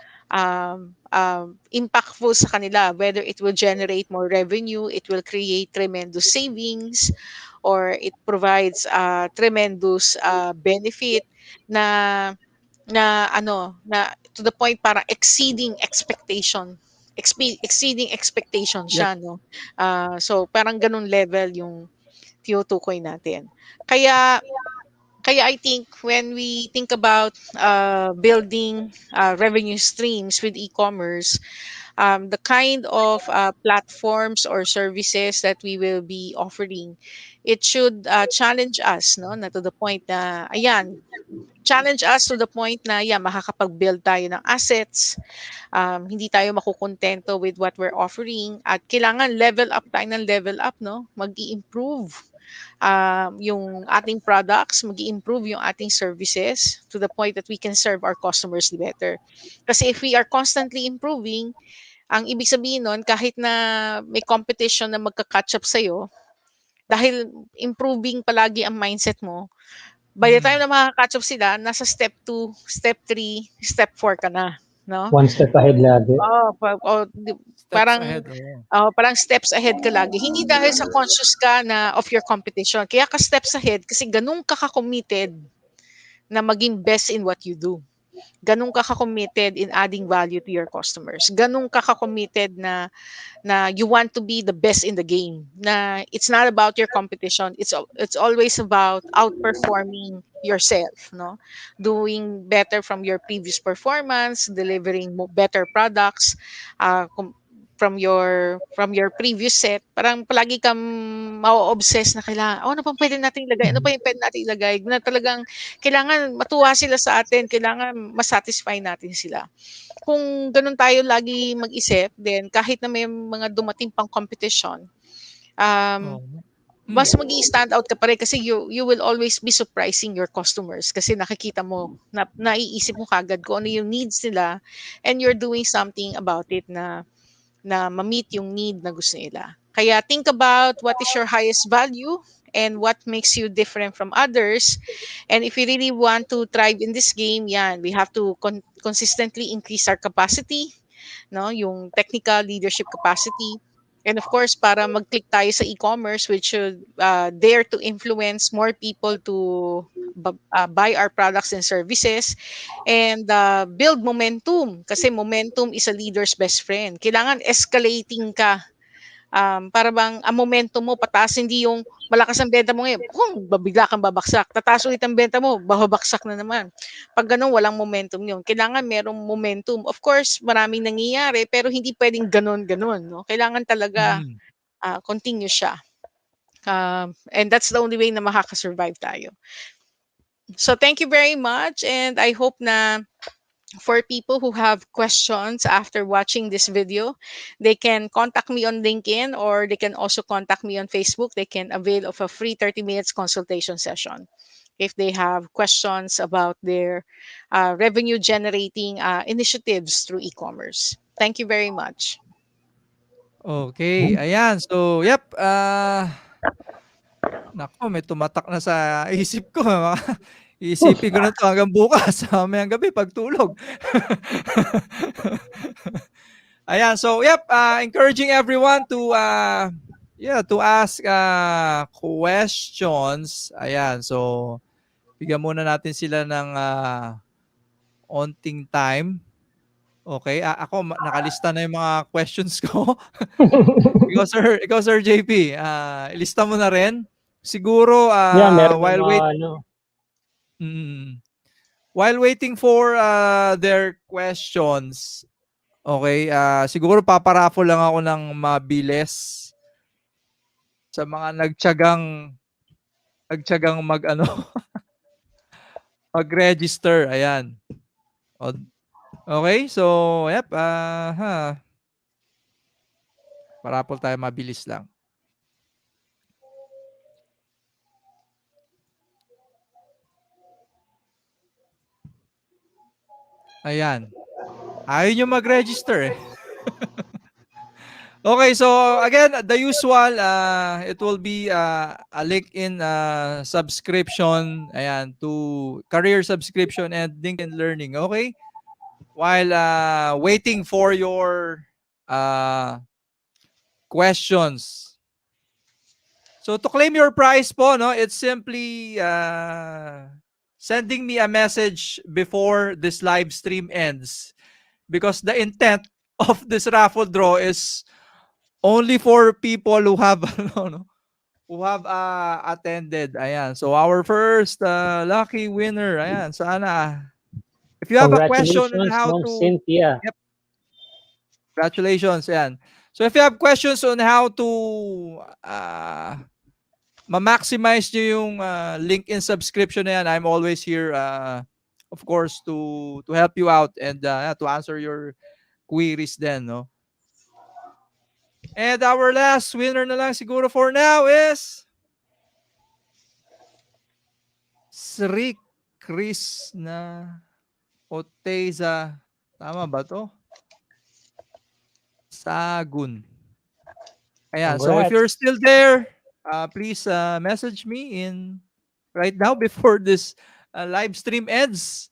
impactful sa kanila, whether it will generate more revenue, it will create tremendous savings, or it provides tremendous benefit na na to the point para exceeding expectation Yep. siya, no? So parang ganun level yung tinutukoy natin. Kaya kaya I think when we think about building revenue streams with e-commerce, the kind of platforms or services that we will be offering, it should challenge us, no? Na to the point na, ayan, challenge us to the point na, yeah, makakapag-build tayo ng assets, hindi tayo makukontento with what we're offering, at kailangan level up tayo ng level up, no? Mag-i-improve yung ating products, mag-i-improve yung ating services to the point that we can serve our customers better. Kasi if we are constantly improving, ang ibig sabihin nun, kahit na may competition na magka-catch up sa'yo, dahil improving palagi ang mindset mo, by the time Mm. na makaka-catch up sila, nasa step 2, step 3, step 4 ka na, no? One step ahead lagi. Oo, Steps parang ahead. Oo. parang steps ahead ka lagi. Hindi dahil sa conscious ka na of your competition. Kaya ka steps ahead kasi ganun ka ka-committed na maging best in what you do. Ganun ka ka-committed in adding value to your customers. Ganun ka ka-committed na you want to be the best in the game. Na it's not about your competition. It's always about outperforming yourself, no? Doing better from your previous performance, delivering better products, from your previous set. Parang palagi kang ma-obsess na kailangan, ano pang pwede nating ilagay? Ano pa yung pwede nating ilagay? Na talagang kailangan matuwa sila sa atin, kailangan masatisfy natin sila. Kung gano'n tayo lagi mag-isip, then kahit na may mga dumating pang competition, um, Oo. mas mag-i-stand out ka pa rin kasi you will always be surprising your customers kasi nakikita mo, naiisip mo kaagad kung ano yung needs nila, and you're doing something about it na ma-meet yung need na gusto nila. Kaya think about what is your highest value and what makes you different from others. And if we really want to thrive in this game, yan, we have to consistently increase our capacity, no? Yung technical leadership capacity. And of course, para mag-click tayo sa e-commerce, we should dare to influence more people to buy our products and services, and build momentum. Kasi momentum is a leader's best friend. Kailangan escalating ka. Para bang ang momentum mo pataas, hindi yung malakas ang benta mo ngayon, babigla kang babaksak. Tataas ulit ang benta mo, babaksak na naman. Pag ganun, walang momentum yun. Kailangan merong momentum. Of course, maraming nangyayari, pero hindi pwedeng ganun-ganun. No? Kailangan talaga Mm. continue siya. And that's the only way na makakasurvive tayo. So thank you very much, and I hope na for people who have questions after watching this video, they can contact me on LinkedIn, or they can also contact me on Facebook. They can avail of a free 30 minutes consultation session. if they have questions about their revenue generating initiatives through e-commerce. Thank you very much. Okay, ayan. So, yep, naku, may tumatak na sa isip ko. Iisipin ko na 'to hanggang bukas, mamayang gabi pagtulog. Ayan, so yep, encouraging everyone to yeah, to ask questions. Ayan, so bigyan muna natin sila ng onting time. Okay, ako nakalista na yung mga questions ko. Ikaw sir JP, ilista mo na rin. Siguro Yeah, meron ng while mga wait ano. mm, while waiting for their questions. Okay, siguro paparaffle lang ako ng mabilis sa mga nagtiyagang mag-ano, mag-register. Ayan. Okay, so yep, paraffle tayo mabilis lang. Ayan. Ayaw nyo mag-register eh. Okay, so again, the usual, it will be a LinkedIn subscription, ayan, to career subscription and LinkedIn Learning, okay? While waiting for your questions. So to claim your prize po, no, it's simply sending me a message before this live stream ends, because the intent of this raffle draw is only for people who have who have attended. Ayan. So our first lucky winner. Ayan, sana. If you have a question on Congratulations, how Ma'am to Cynthia. Yep, congratulations. Ayan. So if you have questions on how to ma-maximize nyo yung LinkedIn subscription na yan, I'm always here of course to help you out and to answer your queries then, no? And our last winner na lang siguro for now is Sri Krishna Oteza. Tama ba to? Sagun. Ayan. So if Congrats. you're still there, please message me in right now before this live stream ends.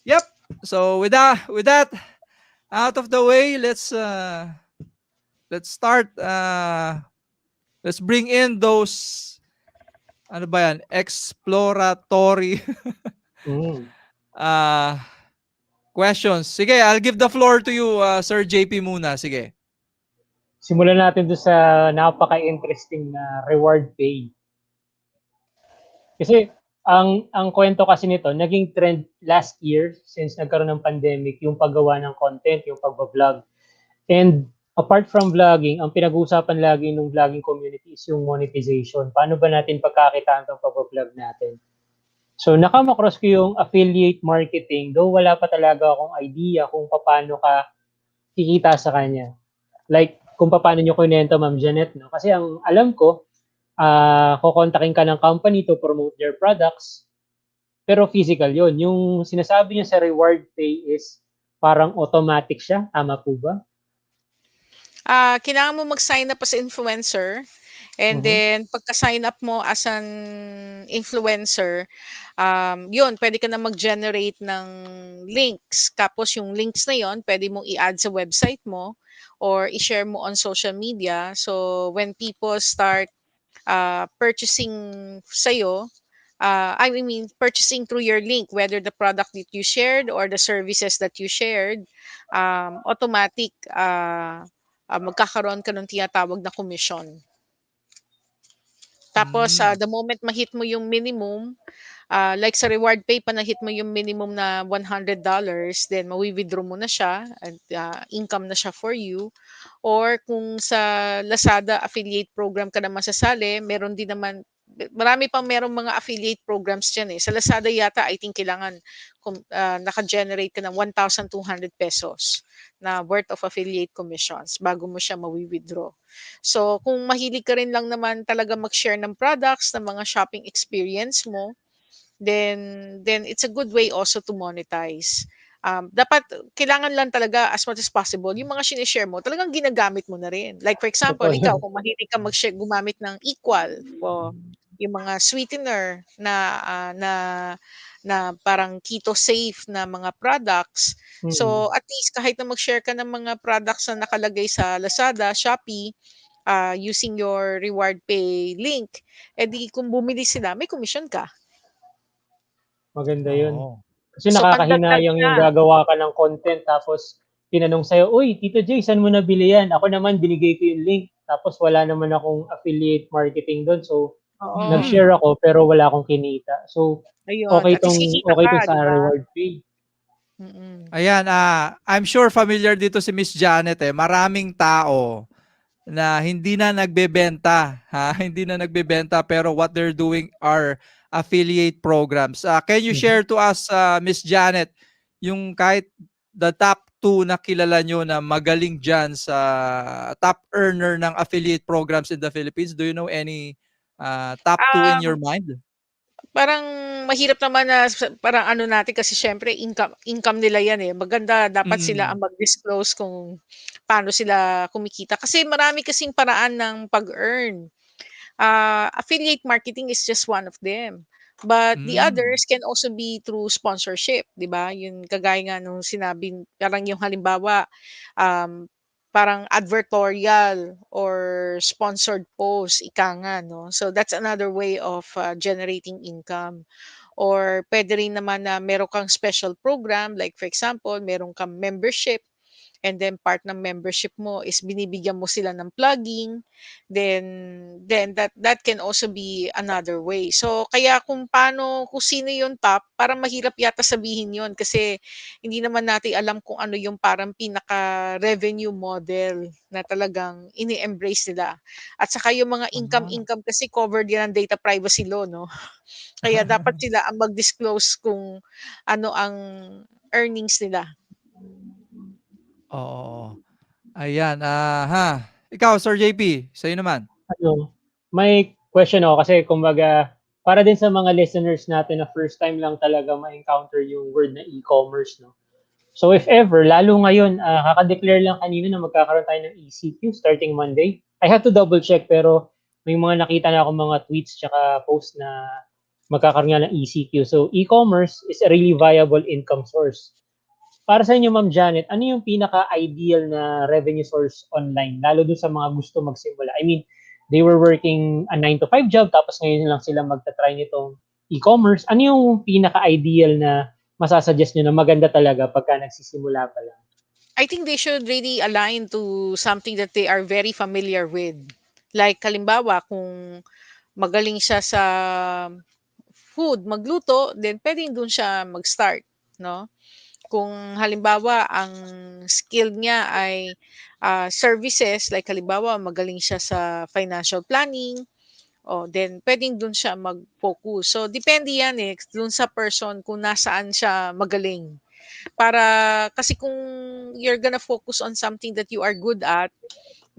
Yep. So with that out of the way, let's start. Let's bring in those ano ba yan? Exploratory questions. Sige, I'll give the floor to you, Sir JP muna. Sige. Simulan natin doon sa napaka-interesting na reward pay. Kasi ang kwento kasi nito, naging trend last year since nagkaroon ng pandemic, yung paggawa ng content, yung pagba-vlog. And apart from vlogging, ang pinag-uusapan lagi ng vlogging community is yung monetization. Paano ba natin pagkakitaan itong pagba-vlog natin? So nakama-cross ko yung affiliate marketing, though wala pa talaga akong idea kung paano ka kikita sa kanya. Like, kung paano nyo kunento, Ma'am Janette, no? Kasi ang alam ko, kukontakin ka ng company to promote their products, pero physical yon. Yung sinasabi niya sa reward pay is parang automatic siya. Tama po ba? Kailangan mo mag-sign up as influencer. And then, pagka-sign up mo as an influencer, yun, pwede ka na mag-generate ng links. Tapos yung links na yon, pwede mong i-add sa website mo or i-share mo on social media. So, when people start purchasing sa'yo, I mean, purchasing through your link, whether the product that you shared or the services that you shared, automatic, magkakaroon ka ng tinatawag na commission. Tapos, the moment ma-hit mo yung minimum, like sa reward pay, pa na-hit mo yung minimum na $100, then mawi-withdraw mo na siya at income na siya for you. Or kung sa Lazada affiliate program ka naman sasali, meron din naman, marami pang merong mga affiliate programs dyan eh. Sa Lazada yata, I think kailangan naka-generate ka ng 1,200 pesos na worth of affiliate commissions bago mo siya mawi-withdraw. So, kung mahilig ka rin lang naman talaga mag-share ng products, ng mga shopping experience mo, then it's a good way also to monetize. Dapat kailangan lang talaga as much as possible yung mga sinishare mo talagang ginagamit mo na rin. Like for example, Totoo ikaw yun. kung mahilig ka mag-share gumamit ng equal o yung mga sweetener na parang keto safe na mga products. Mm. So at least kahit na mag-share ka ng mga products na nakalagay sa Lazada, Shopee, using your reward pay link, edi kung bumili sila, may commission ka. Maganda yun. Oo. Kasi So pandagdag nakakahinayang yung siya. gagawa ka ng content tapos tinanong sa'yo, "Uy, Tito Jay, saan mo nabili yan?" Ako naman binigay ko yung link tapos wala naman akong affiliate marketing doon. So, Oo. Mm. nag-share ako pero wala akong kinita. So, Ayun, at least kikita okey ka, 'tong 'di sa ba? reward pay. Mm. Ayan, I'm sure familiar dito si Miss Janet eh. Maraming tao na hindi na nagbebenta, ha? Hindi na nagbebenta pero what they're doing are affiliate programs. Can you Mhm. share to us, Miss Janet, yung kahit the top 2 na kilala nyo na magaling dyan sa top earner ng affiliate programs in the Philippines? Do you know any top 2 in your Um, mind? Parang mahirap naman na parang ano natin kasi siyempre income nila 'yan, eh. Maganda dapat sila Mm. ang mag-disclose kung paano sila kumikita kasi marami kasing paraan ng pag-earn. Affiliate marketing is just one of them. But the Mm. others can also be through sponsorship, 'di ba? Yung kagaya nga nung sinabi parang yung halimbawa, um, parang advertorial or sponsored post, ika nga, 'no? So that's another way of generating income. Or puwede rin naman na meron kang special program, like for example, meron kang membership and then part ng membership mo is binibigyan mo sila ng plugging, then that can also be another way. So kaya kung sino yung top, parang mahirap yata sabihin yon kasi hindi naman natin alam kung ano yung parang pinaka-revenue model na talagang ini-embrace nila. At saka yung mga Ah. income kasi covered yan ng data privacy law, 'no? Kaya dapat sila ang mag-disclose kung ano ang earnings nila. Oo. Ayan, ha. Ikaw, Sir JP, sa'yo naman. Ano, may question ako kasi kumbaga para din sa mga listeners natin na first time lang talaga ma-encounter yung word na e-commerce 'no. So if ever, lalo ngayon, kaka-declare lang kanina na magkakaroon tayo ng ECQ starting Monday. I have to double check pero may mga nakita na akong mga tweets tsaka post na magkakaroon nga ng ECQ. So e-commerce is a really viable income source. Para sa inyo, Ma'am Janet, ano yung pinaka-ideal na revenue source online, lalo dun sa mga gusto magsimula? I mean, they were working a 9 to 5 job tapos ngayon lang sila magta-try nitong e-commerce. Ano yung pinaka-ideal na masasuggest nyo na maganda talaga pagka nagsisimula pa lang? I think they should really align to something that they are very familiar with. Like halimbawa, kung magaling siya sa food, magluto, then pwedeng dun siya mag-start, no? Kung halimbawa ang skill niya ay services, like halimbawa magaling siya sa financial planning, then pwedeng dun siya mag-focus. So depende yan eh, dun sa person kung nasaan siya magaling. Para kasi kung you're gonna focus on something that you are good at,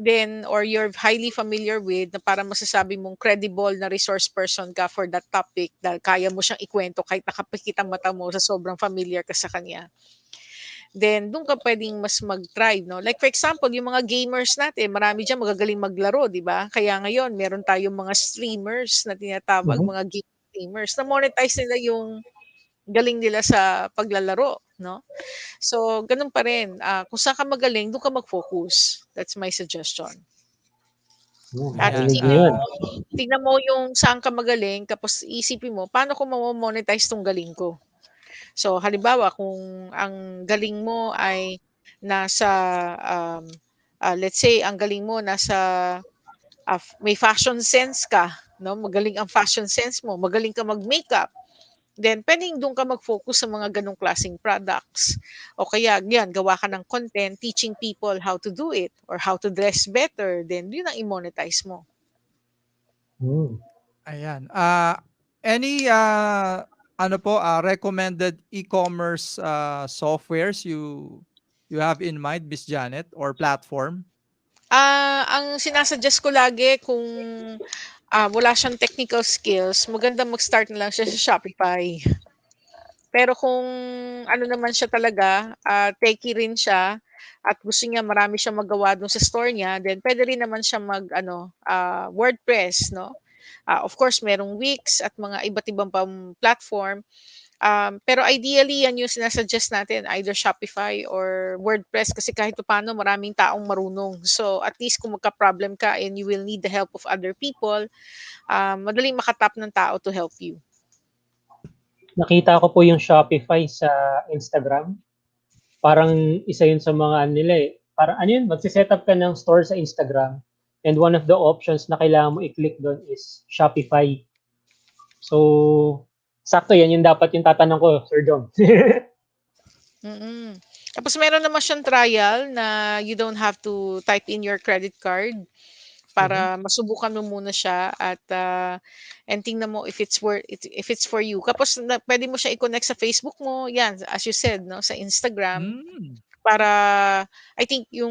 then or you're highly familiar with na para masasabi mong credible na resource person ka for that topic dahil kaya mo siyang ikwento kahit nakapikit ang mata mo sa sobrang familiar ka sa kanya. Then do'n ka puwedeng mas mag-thrive 'no. Like for example, yung mga gamers natin marami diyan magagaling maglaro, 'di ba? Kaya ngayon meron tayong mga streamers na tinatawag, Mhm. mga game streamers, na-monetize nila yung galing nila sa paglalaro 'no. So gano'n pa rin, kung saan ka magaling do'n ka mag-focus. That's my suggestion. At Ayan, Narinig niyo yun. tignan mo yung saan ka magaling tapos iisipin mo, "Paano ko mamo-monetize 'tong galing ko?" So halimbawa kung ang galing mo ay nasa, um, let's say ang galing mo nasa, may fashion sense ka 'no, magaling ang fashion sense mo, magaling ka mag-makeup, then puwedeng do'n ka mag-focus sa mga gano'ng klaseng products. O kaya 'yan gawa ka ng content teaching people how to do it or how to dress better, then 'yun ang i-monetize mo. Hmm. ayan. Any, ano po, recommended e-commerce, softwares you have in mind, Miss Janet, or platform? Ang sina ko lagi kung wala siyang technical skills, maganda mag-start na lang siya sa Shopify. Pero kung ano naman siya talaga, techie rin siya at gusto niya marami siyang magawa dun sa store niya, then puwede rin naman siya mag-ano, WordPress 'no. Of course merong Wix at mga iba't ibang pang platform. Pero ideally 'yan yung sina-suggest natin, either Shopify or WordPress kasi kahit papaano maraming taong marunong. So, at least kung magka-problem ka and you will need the help of other people, madaling maka-tap ng tao to help you. Nakita ko po yung Shopify sa Instagram. Parang isa yun sa mga ano nila, eh, parang ano yun, magse-setup ka ng store sa Instagram and one of the options na kailangan mo i-click doon is Shopify. So, sakto yan yung dapat yung tatanong ko, Sir Dom. Mm. Tapos meron naman siyang trial na you don't have to type in your credit card para masubukan mo muna siya at, and tingnan mo if it's for you. Tapos puwede mo siya i-connect sa Facebook mo, 'yan, as you said 'no, sa Instagram. Hmm. Para I think yung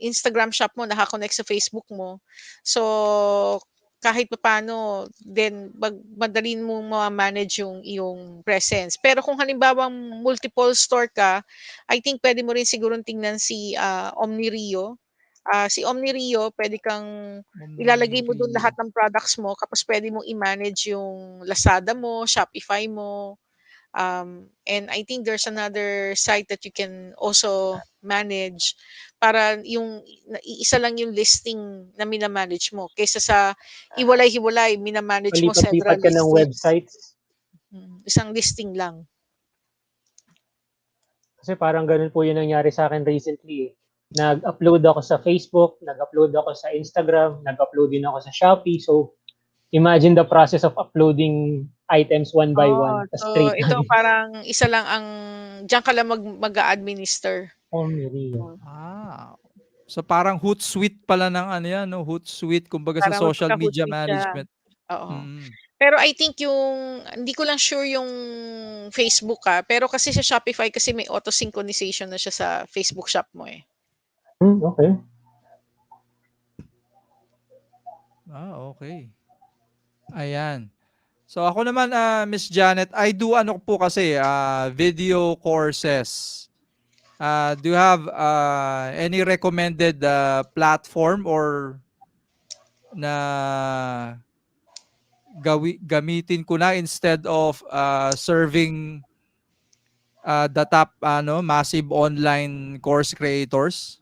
Instagram shop mo naka-connect sa Facebook mo. So, kahit papaano then madali mong ma-manage yung iyong presence. Pero kung halimbawang multiple store ka, I think puwede mo rin sigurong tingnan si, OmniRio. Si OmniRio puwede kang ilalagay mo dun Rio. lahat ng products mo tapos puwede mong i-manage yung Lazada mo, Shopify mo. And I think there's another site that you can also manage para yung iisa lang yung listing na mina-manage mo kaysa sa hiwalay-hiwalay mina-manage mo several Palipat-lipat ka ng listings. websites. Isang listing lang. Kasi parang ganun po yung nangyari sa akin recently, eh. Nag-upload ako sa Facebook, nag-upload ako sa Instagram, nag-upload din ako sa Shopee. So, imagine the process of uploading items one by Oh, one, tas so straight ito lang. parang isa lang ang diyan ka lang mag-a-administer. Rio. Oh, So parang Hootsuite pala ng ano yan, no? Hootsuite, kumbaga sa para social media magpaka-Hootsuite siya. management. Oo. Mm. Pero I think yung hindi ko lang sure yung Facebook, pero kasi sa Shopify kasi may auto synchronization na siya sa Facebook shop mo, eh. Okay. Okay. Ayan. So ako naman, Miss Janet, I do ano po kasi, video courses. Do you have any recommended platform or na gamitin ko na instead of serving the top massive online course creators?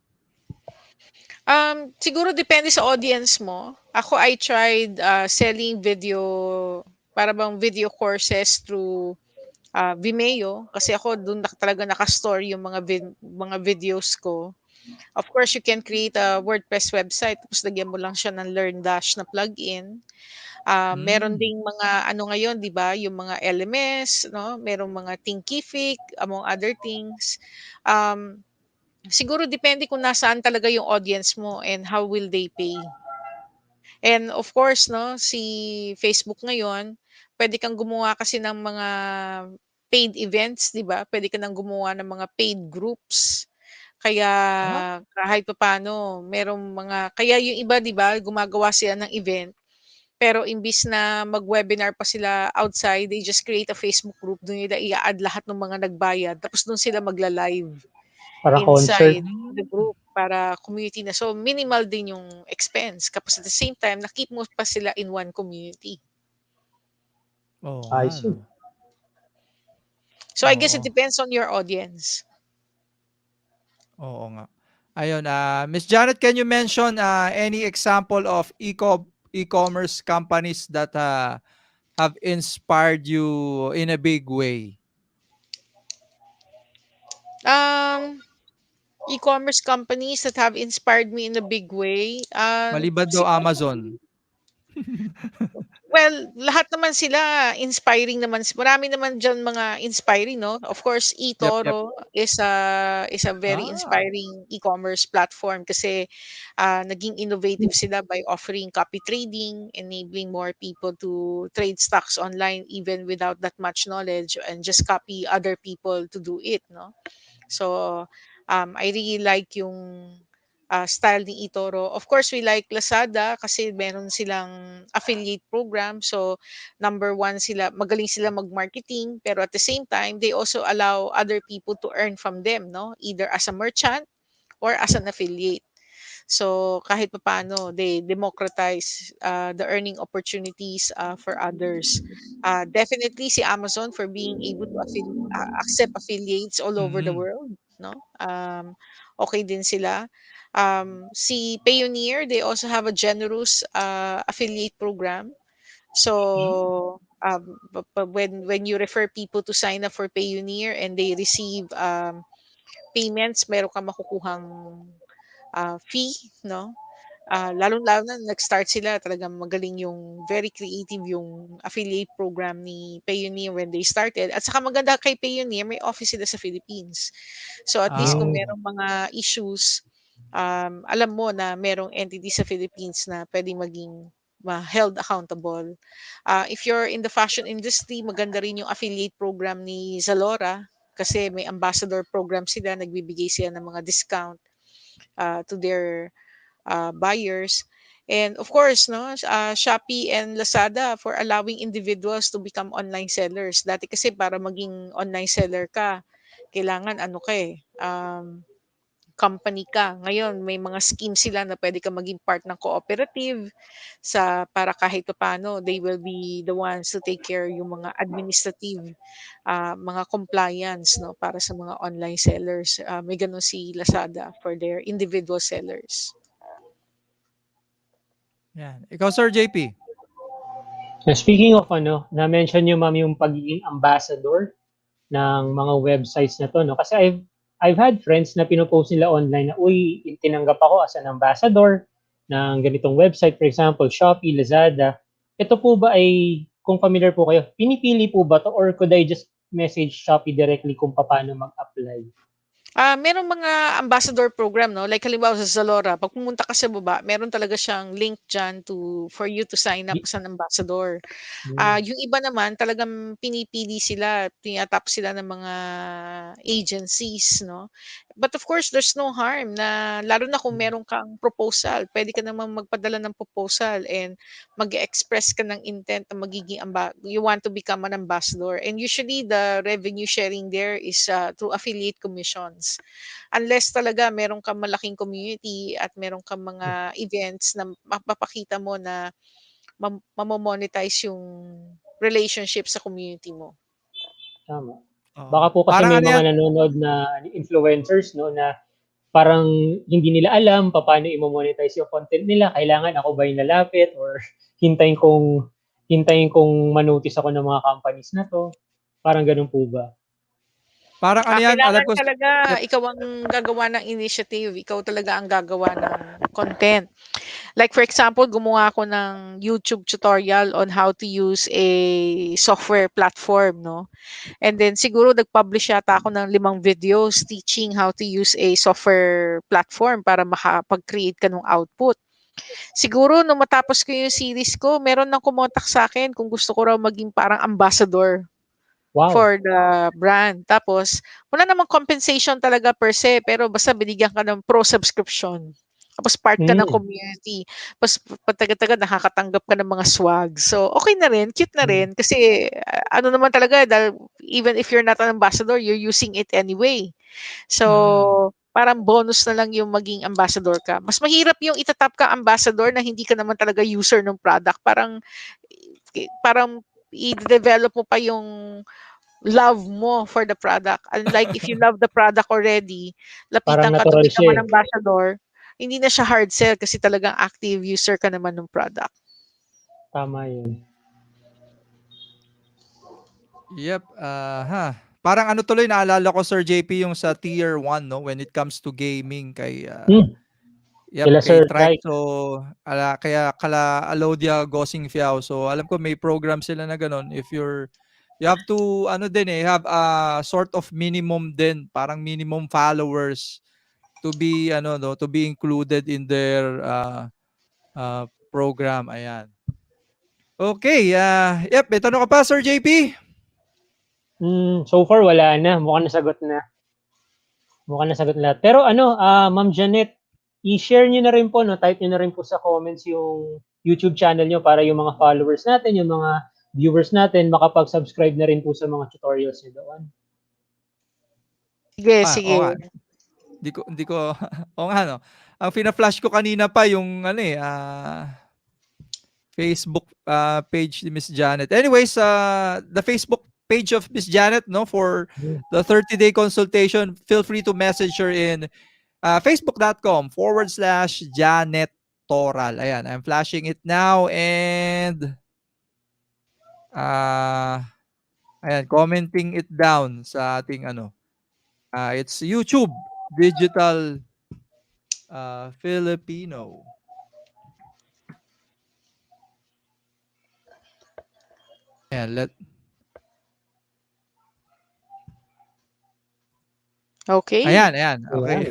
Siguro depende sa audience mo. Ako, I tried selling video, para bang video courses through Vimeo kasi ako doon talaga naka-store yung mga videos ko. Of course, you can create a WordPress website tapos lagyan mo lang siya ng Learn Dash na plugin. Meron Mm. ding mga ano ngayon, 'di ba, yung mga LMS, no? Merong mga Thinkific, among other things. Um, Siguro depende kung nasaan talaga yung audience mo and how will they pay. And of course 'no, si Facebook ngayon, puwede kang gumawa kasi ng mga paid events, 'di ba? Puwede ka ng gumawa ng mga paid groups. Kaya Ah, kahit papaano merong mga kaya yung iba 'di ba, gumagawa sila ng event, pero imbis na mag-webinar pa sila outside, they just create a Facebook group, dun nila i-a-add lahat ng mga nagbayad tapos dun sila magla-live. Para concert. Inside the mm. group para community na. So, minimal din yung expense. Tapos at the same time, na-keep mo pa sila in one community. Oo nga, I no? see. So, I guess it Oo. depends on your audience. Oo nga. Ayun, Miss Janet, can you mention any example of e-commerce companies that have inspired you in a big way? Um, E-commerce companies that have inspired me in a big way. Maliban daw Siguro Amazon. well, lahat naman sila inspiring naman. Marami naman diyan mga inspiring, no? Of course, Yep, yep. eToro is a very Ah, inspiring e-commerce platform kasi naging innovative sila by offering copy trading, enabling more people to trade stocks online even without that much knowledge and just copy other people to do it, no? So, I really like yung style ni eToro. Of course, we like Lazada kasi meron silang affiliate program. So, number one sila, magaling sila mag-marketing. Pero at the same time, they also allow other people to earn from them, no? Either as a merchant or as an affiliate. So kahit papaano, they democratize the earning opportunities for others. Definitely si Amazon for being able to accept affiliates all over the Mhm. world, no? Okay din sila. Si Payoneer, they also have a generous affiliate program. So when you refer people to sign up for Payoneer and they receive payments, meron kang makukuhang fee, no? Lalong-lalo na nag-start sila, talagang magaling yung very creative yung affiliate program ni Payoneer when they started. At saka maganda kay Payoneer, may office sila sa Philippines. So at least kung Oh. merong mga issues, alam mo na merong entity sa Philippines na pwedeng maging held accountable. If you're in the fashion industry, maganda rin yung affiliate program ni Zalora kasi may ambassador program sila, nagbibigay sila ng mga discount to their buyers. And of course, no, Shopee and Lazada for allowing individuals to become online sellers. Dati kasi para maging online seller ka, kailangan ano ka company ka. Ngayon, may mga schemes sila na pwede ka maging part ng cooperative para kahit paano, they will be the ones to take care yung mga administrative, mga compliance, no, para sa mga online sellers. May ganun si Lazada for their individual sellers. Yan. Ikaw, Sir JP. Speaking of na-mention niyo ma'am yung pagiging ambassador ng mga websites na 'to 'no, kasi I've had friends na pino-post nila online na, "Uy, tinanggap ako as an ambassador ng ganitong website." For example, Shopee, Lazada. Ito po ba ay kung familiar po kayo, pinipili po ba 'to or could I just message Shopee directly kung papaano mag-apply? Merong mga ambassador program, no? Like halimbawa sa Zalora, pag pumunta ka sa baba, meron talaga siyang link diyan for you to sign up Di as an ambassador. hmm, Yung iba naman talagang pinipili sila, tinatap sila ng mga agencies, no? But of course, there's no harm na lalo na kung meron kang proposal, pwede ka namang magpadala ng proposal and mag-express ka ng intent na you want to become an ambassador. And usually the revenue sharing there is through affiliate commissions. Unless talaga meron kang malaking community at meron kang mga events na mapapakita mo na mamo-monetize yung relationship sa community mo. tama. Oo. Baka po kasi Parang may ano yan, mga nanonood na influencers 'no, na parang hindi nila alam papaano i-mo-monetize yung content nila. Kailangan ako ba yung lalapit or hintayin kong hintayin kong ma-notice ako ng mga companies na 'to, parang gano'n po ba? parang ano yan, alam Kailangan ko talaga yep. ikaw ang gagawa ng initiative, ikaw talaga ang gagawa ng content. Like for example, gumawa ako ng YouTube tutorial on how to use a software platform, no? And then siguro nag-publish yata ako ng 5 videos teaching how to use a software platform para makapag-create ka ng output. Siguro nung matapos ko yung series ko, meron nang kumontak sa akin kung gusto ko raw maging parang ambassador Wow! for the brand. Tapos, wala namang compensation talaga per se, pero basta binigyan ka ng pro subscription. Tapos part ka ng Hmm, community. Tapos pataga-taga nakakatanggap ka ng mga swag. So, okay na rin, cute na hmm, rin. Kasi ano naman talaga, dahil even if you're not an ambassador, you're using it anyway. Mm. So, parang bonus na lang yung maging ambassador ka. Mas mahirap yung itatap ka ambassador na hindi ka naman talaga user ng product. Parang i-develop mo pa yung love mo for the product. Unlike if you love the product already, parang lapitan ka to natural siya, become eh. an ambassador, hindi na siya hard sell kasi talagang active user ka naman ng product. Tama 'yun. Yep, parang ano tuloy naalala ko Sir JP yung sa Tier 1 no when it comes to gaming kay Hmm, yep, sila kay Sir Trike. Trike. So kaya kala Alodia Gosing Fiao. So alam ko may program sila na ganun if you have to ano din have a sort of minimum din, parang minimum followers to be ano no, to be included in their program. Ayan. Okay, yep, may tanong ka pa Sir JP? So far wala na, mukhang nasagot na lahat. Pero Ma'am Janette, i-share nyo na rin po, no? Type nyo na rin po sa comments yung YouTube channel nyo para yung mga followers natin, yung mga viewers natin, makapag-subscribe na rin po sa mga tutorials nyo doon. Sige, Ah, sige. oo nga. Hindi ko oo nga, no? Ang fina-flash ko kanina pa yung Facebook page ni Miss Janet. Anyways, the Facebook page of Miss Janet, no, for the 30-day consultation, feel free to message her in facebook.com/Janette Toral. Ayan, I'm flashing it now and ayan, commenting it down sa ating it's YouTube Digital Filipino. Ayan, Okay. ayan. Okay.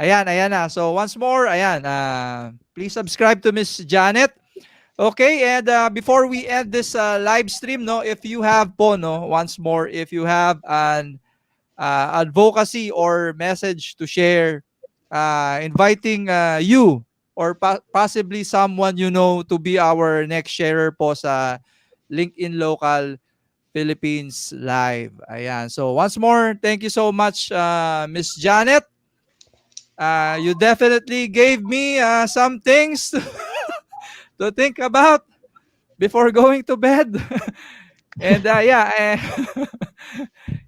ayan na. So once more, ayan, please subscribe to Miss Janet. Okay, and before we end this live stream, no, if you have po, no, once more, if you have an advocacy or message to share, inviting you or possibly someone you know to be our next sharer po sa LinkedIn Local Philippines Live. Ayan. So once more, thank you so much, Miss Janet. You definitely gave me some things to think about before going to bed. And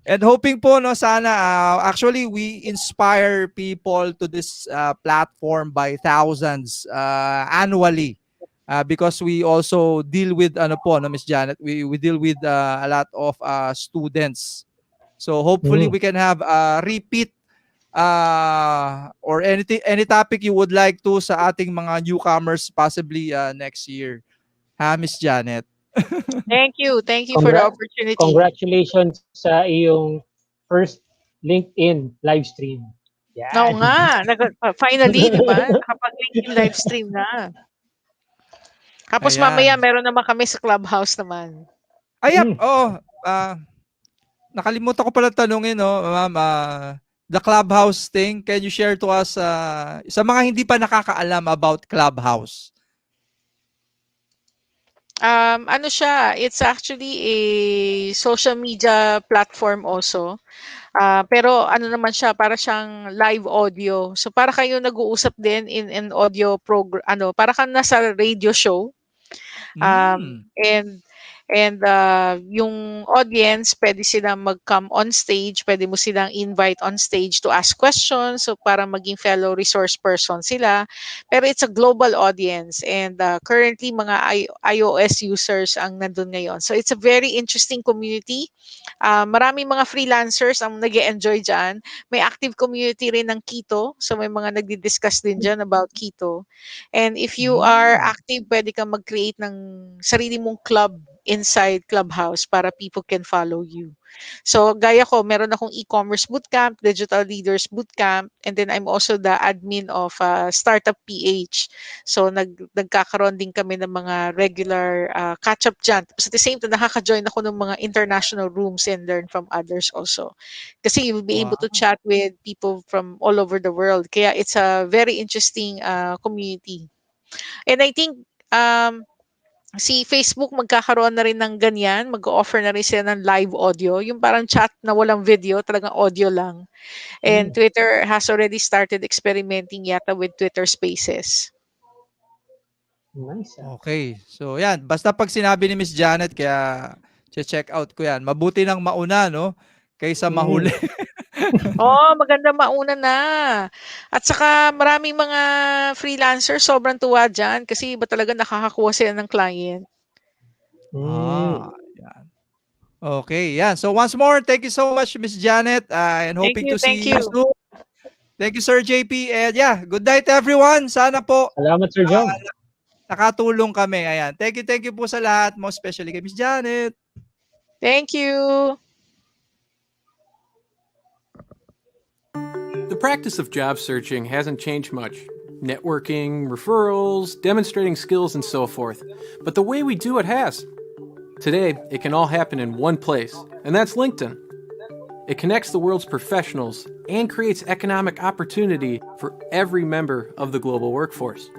and hoping po, no, sana actually we inspire people to this platform by thousands annually. Because we also deal with Miss Janet, we deal with a lot of students. So hopefully we can have a repeat or any topic you would like to sa ating mga newcomers possibly next year. Ha, Miss Janet? Thank you for the opportunity. Congratulations sa iyong first LinkedIn live stream. Yan. Oo nga, finally, di ba? Nakapag-LinkedIn live stream na. Tapos Ayan. mamaya meron naman kami sa Clubhouse naman. Nakalimutan ko pala tanungin, no, ma'am, the Clubhouse thing, can you share to us sa mga hindi pa nakakaalam about Clubhouse? Ano siya, it's actually a social media platform also. Pero ano naman siya, para siyang live audio. So para kayo nag-uusap din in an audio program, para kang nasa radio show. And yung audience, pwede silang mag-come on stage, pwede mo silang invite on stage to ask questions, so para maging fellow resource person sila. Pero it's a global audience, and currently mga iOS users ang nandun ngayon. So it's a very interesting community. Maraming mga freelancers ang nag-e-enjoy dyan. May active community rin ng keto, so may mga nagdi-discuss din dyan about keto. And if you are active, pwede kang mag-create ng sarili mong club inside Clubhouse para people can follow you. So gaya ko, meron akong e-commerce bootcamp, digital leaders bootcamp, and then I'm also the admin of Startup PH. So nagkakaroon din kami ng mga regular catch-up dyan. Tapos at the same time, nakaka-join ako ng mga international rooms and learn from others also. Kasi you will be able to chat with people from all over the world. Kaya it's a very interesting community. And I think si Facebook magkakaroon na rin ng ganyan, mag-offer na rin sila ng live audio, yung parang chat na walang video, talagang audio lang. And Twitter has already started experimenting yata with Twitter Spaces. Nice. Okay. So yan, basta pag sinabi ni Miss Janet, kaya check out ko yan. Mabuti nang mauna, no, kaysa mahuli. Maganda mauna na. At saka maraming mga freelancers sobrang tuwa dyan kasi iba talaga nakakakuha sila ng client. Yan. Okay, yan. So once more, thank you so much, Miss Janet, and hoping to see you soon. Thank you, Sir JP. And yeah, good night everyone. Sana po Salamat, Sir John. nakatulong kami. Ayan. Thank you po sa lahat, most especially kay Miss Janet. Thank you. The practice of job searching hasn't changed much. Networking, referrals, demonstrating skills, and so forth. But the way we do it has. Today, it can all happen in one place, and that's LinkedIn. It connects the world's professionals and creates economic opportunity for every member of the global workforce.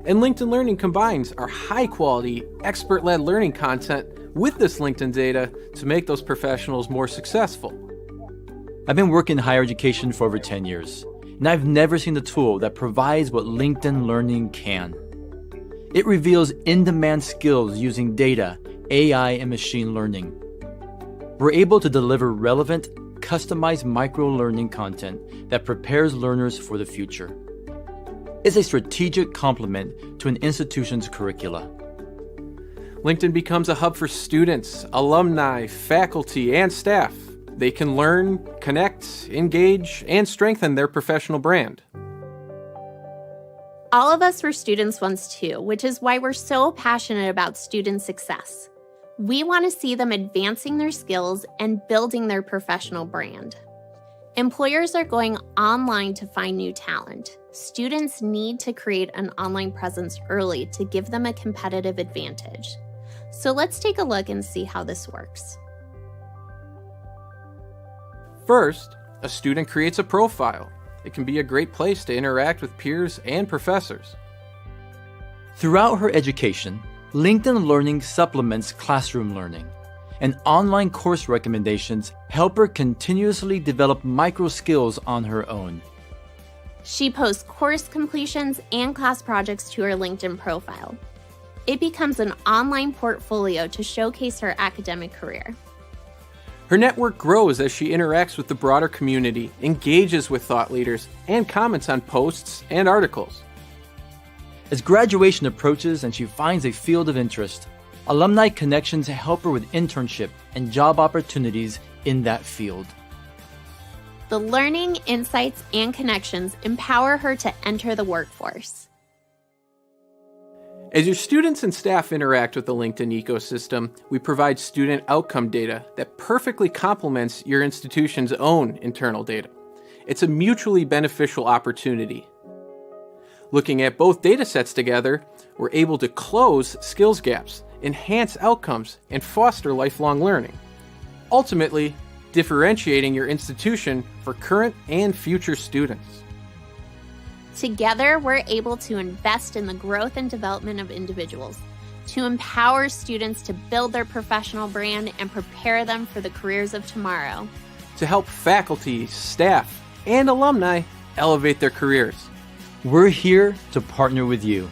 And LinkedIn Learning combines our high-quality, expert-led learning content with this LinkedIn data to make those professionals more successful. I've been working in higher education for over 10 years, and I've never seen a tool that provides what LinkedIn Learning can. It reveals in-demand skills using data, AI, and machine learning. We're able to deliver relevant, customized micro-learning content that prepares learners for the future. It's a strategic complement to an institution's curricula. LinkedIn becomes a hub for students, alumni, faculty, and staff. They can learn, connect, engage, and strengthen their professional brand. All of us were students once too, which is why we're so passionate about student success. We want to see them advancing their skills and building their professional brand. Employers are going online to find new talent. Students need to create an online presence early to give them a competitive advantage. So let's take a look and see how this works. First, a student creates a profile. It can be a great place to interact with peers and professors. Throughout her education, LinkedIn Learning supplements classroom learning, and online course recommendations help her continuously develop micro skills on her own. She posts course completions and class projects to her LinkedIn profile. It becomes an online portfolio to showcase her academic career. Her network grows as she interacts with the broader community, engages with thought leaders, and comments on posts and articles. As graduation approaches and she finds a field of interest, alumni connections help her with internship and job opportunities in that field. The learning, insights, and connections empower her to enter the workforce. As your students and staff interact with the LinkedIn ecosystem, we provide student outcome data that perfectly complements your institution's own internal data. It's a mutually beneficial opportunity. Looking at both data sets together, we're able to close skills gaps, enhance outcomes, and foster lifelong learning. Ultimately, differentiating your institution for current and future students. Together, we're able to invest in the growth and development of individuals, to empower students to build their professional brand and prepare them for the careers of tomorrow. To help faculty, staff, and alumni elevate their careers. We're here to partner with you.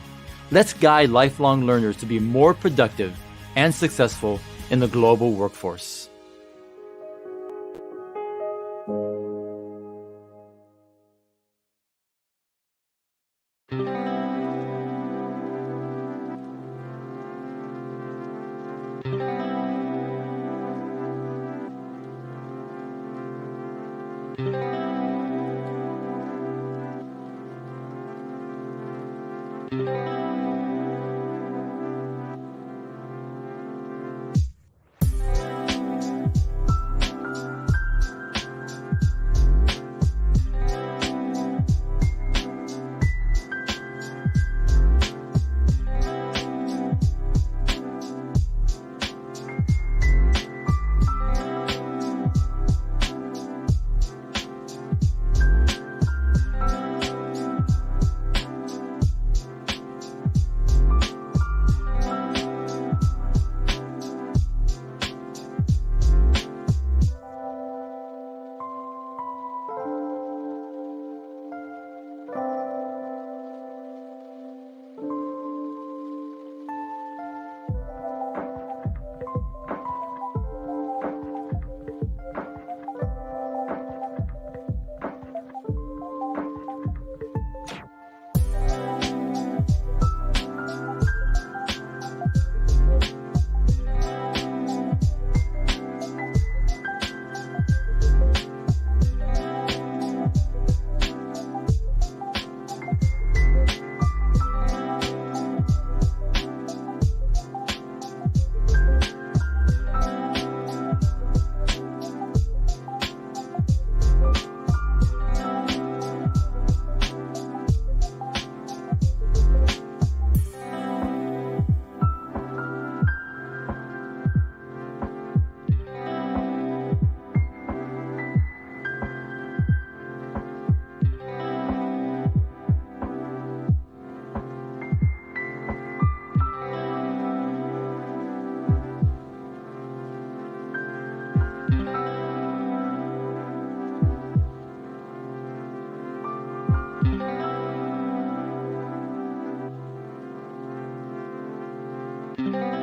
Let's guide lifelong learners to be more productive and successful in the global workforce. you.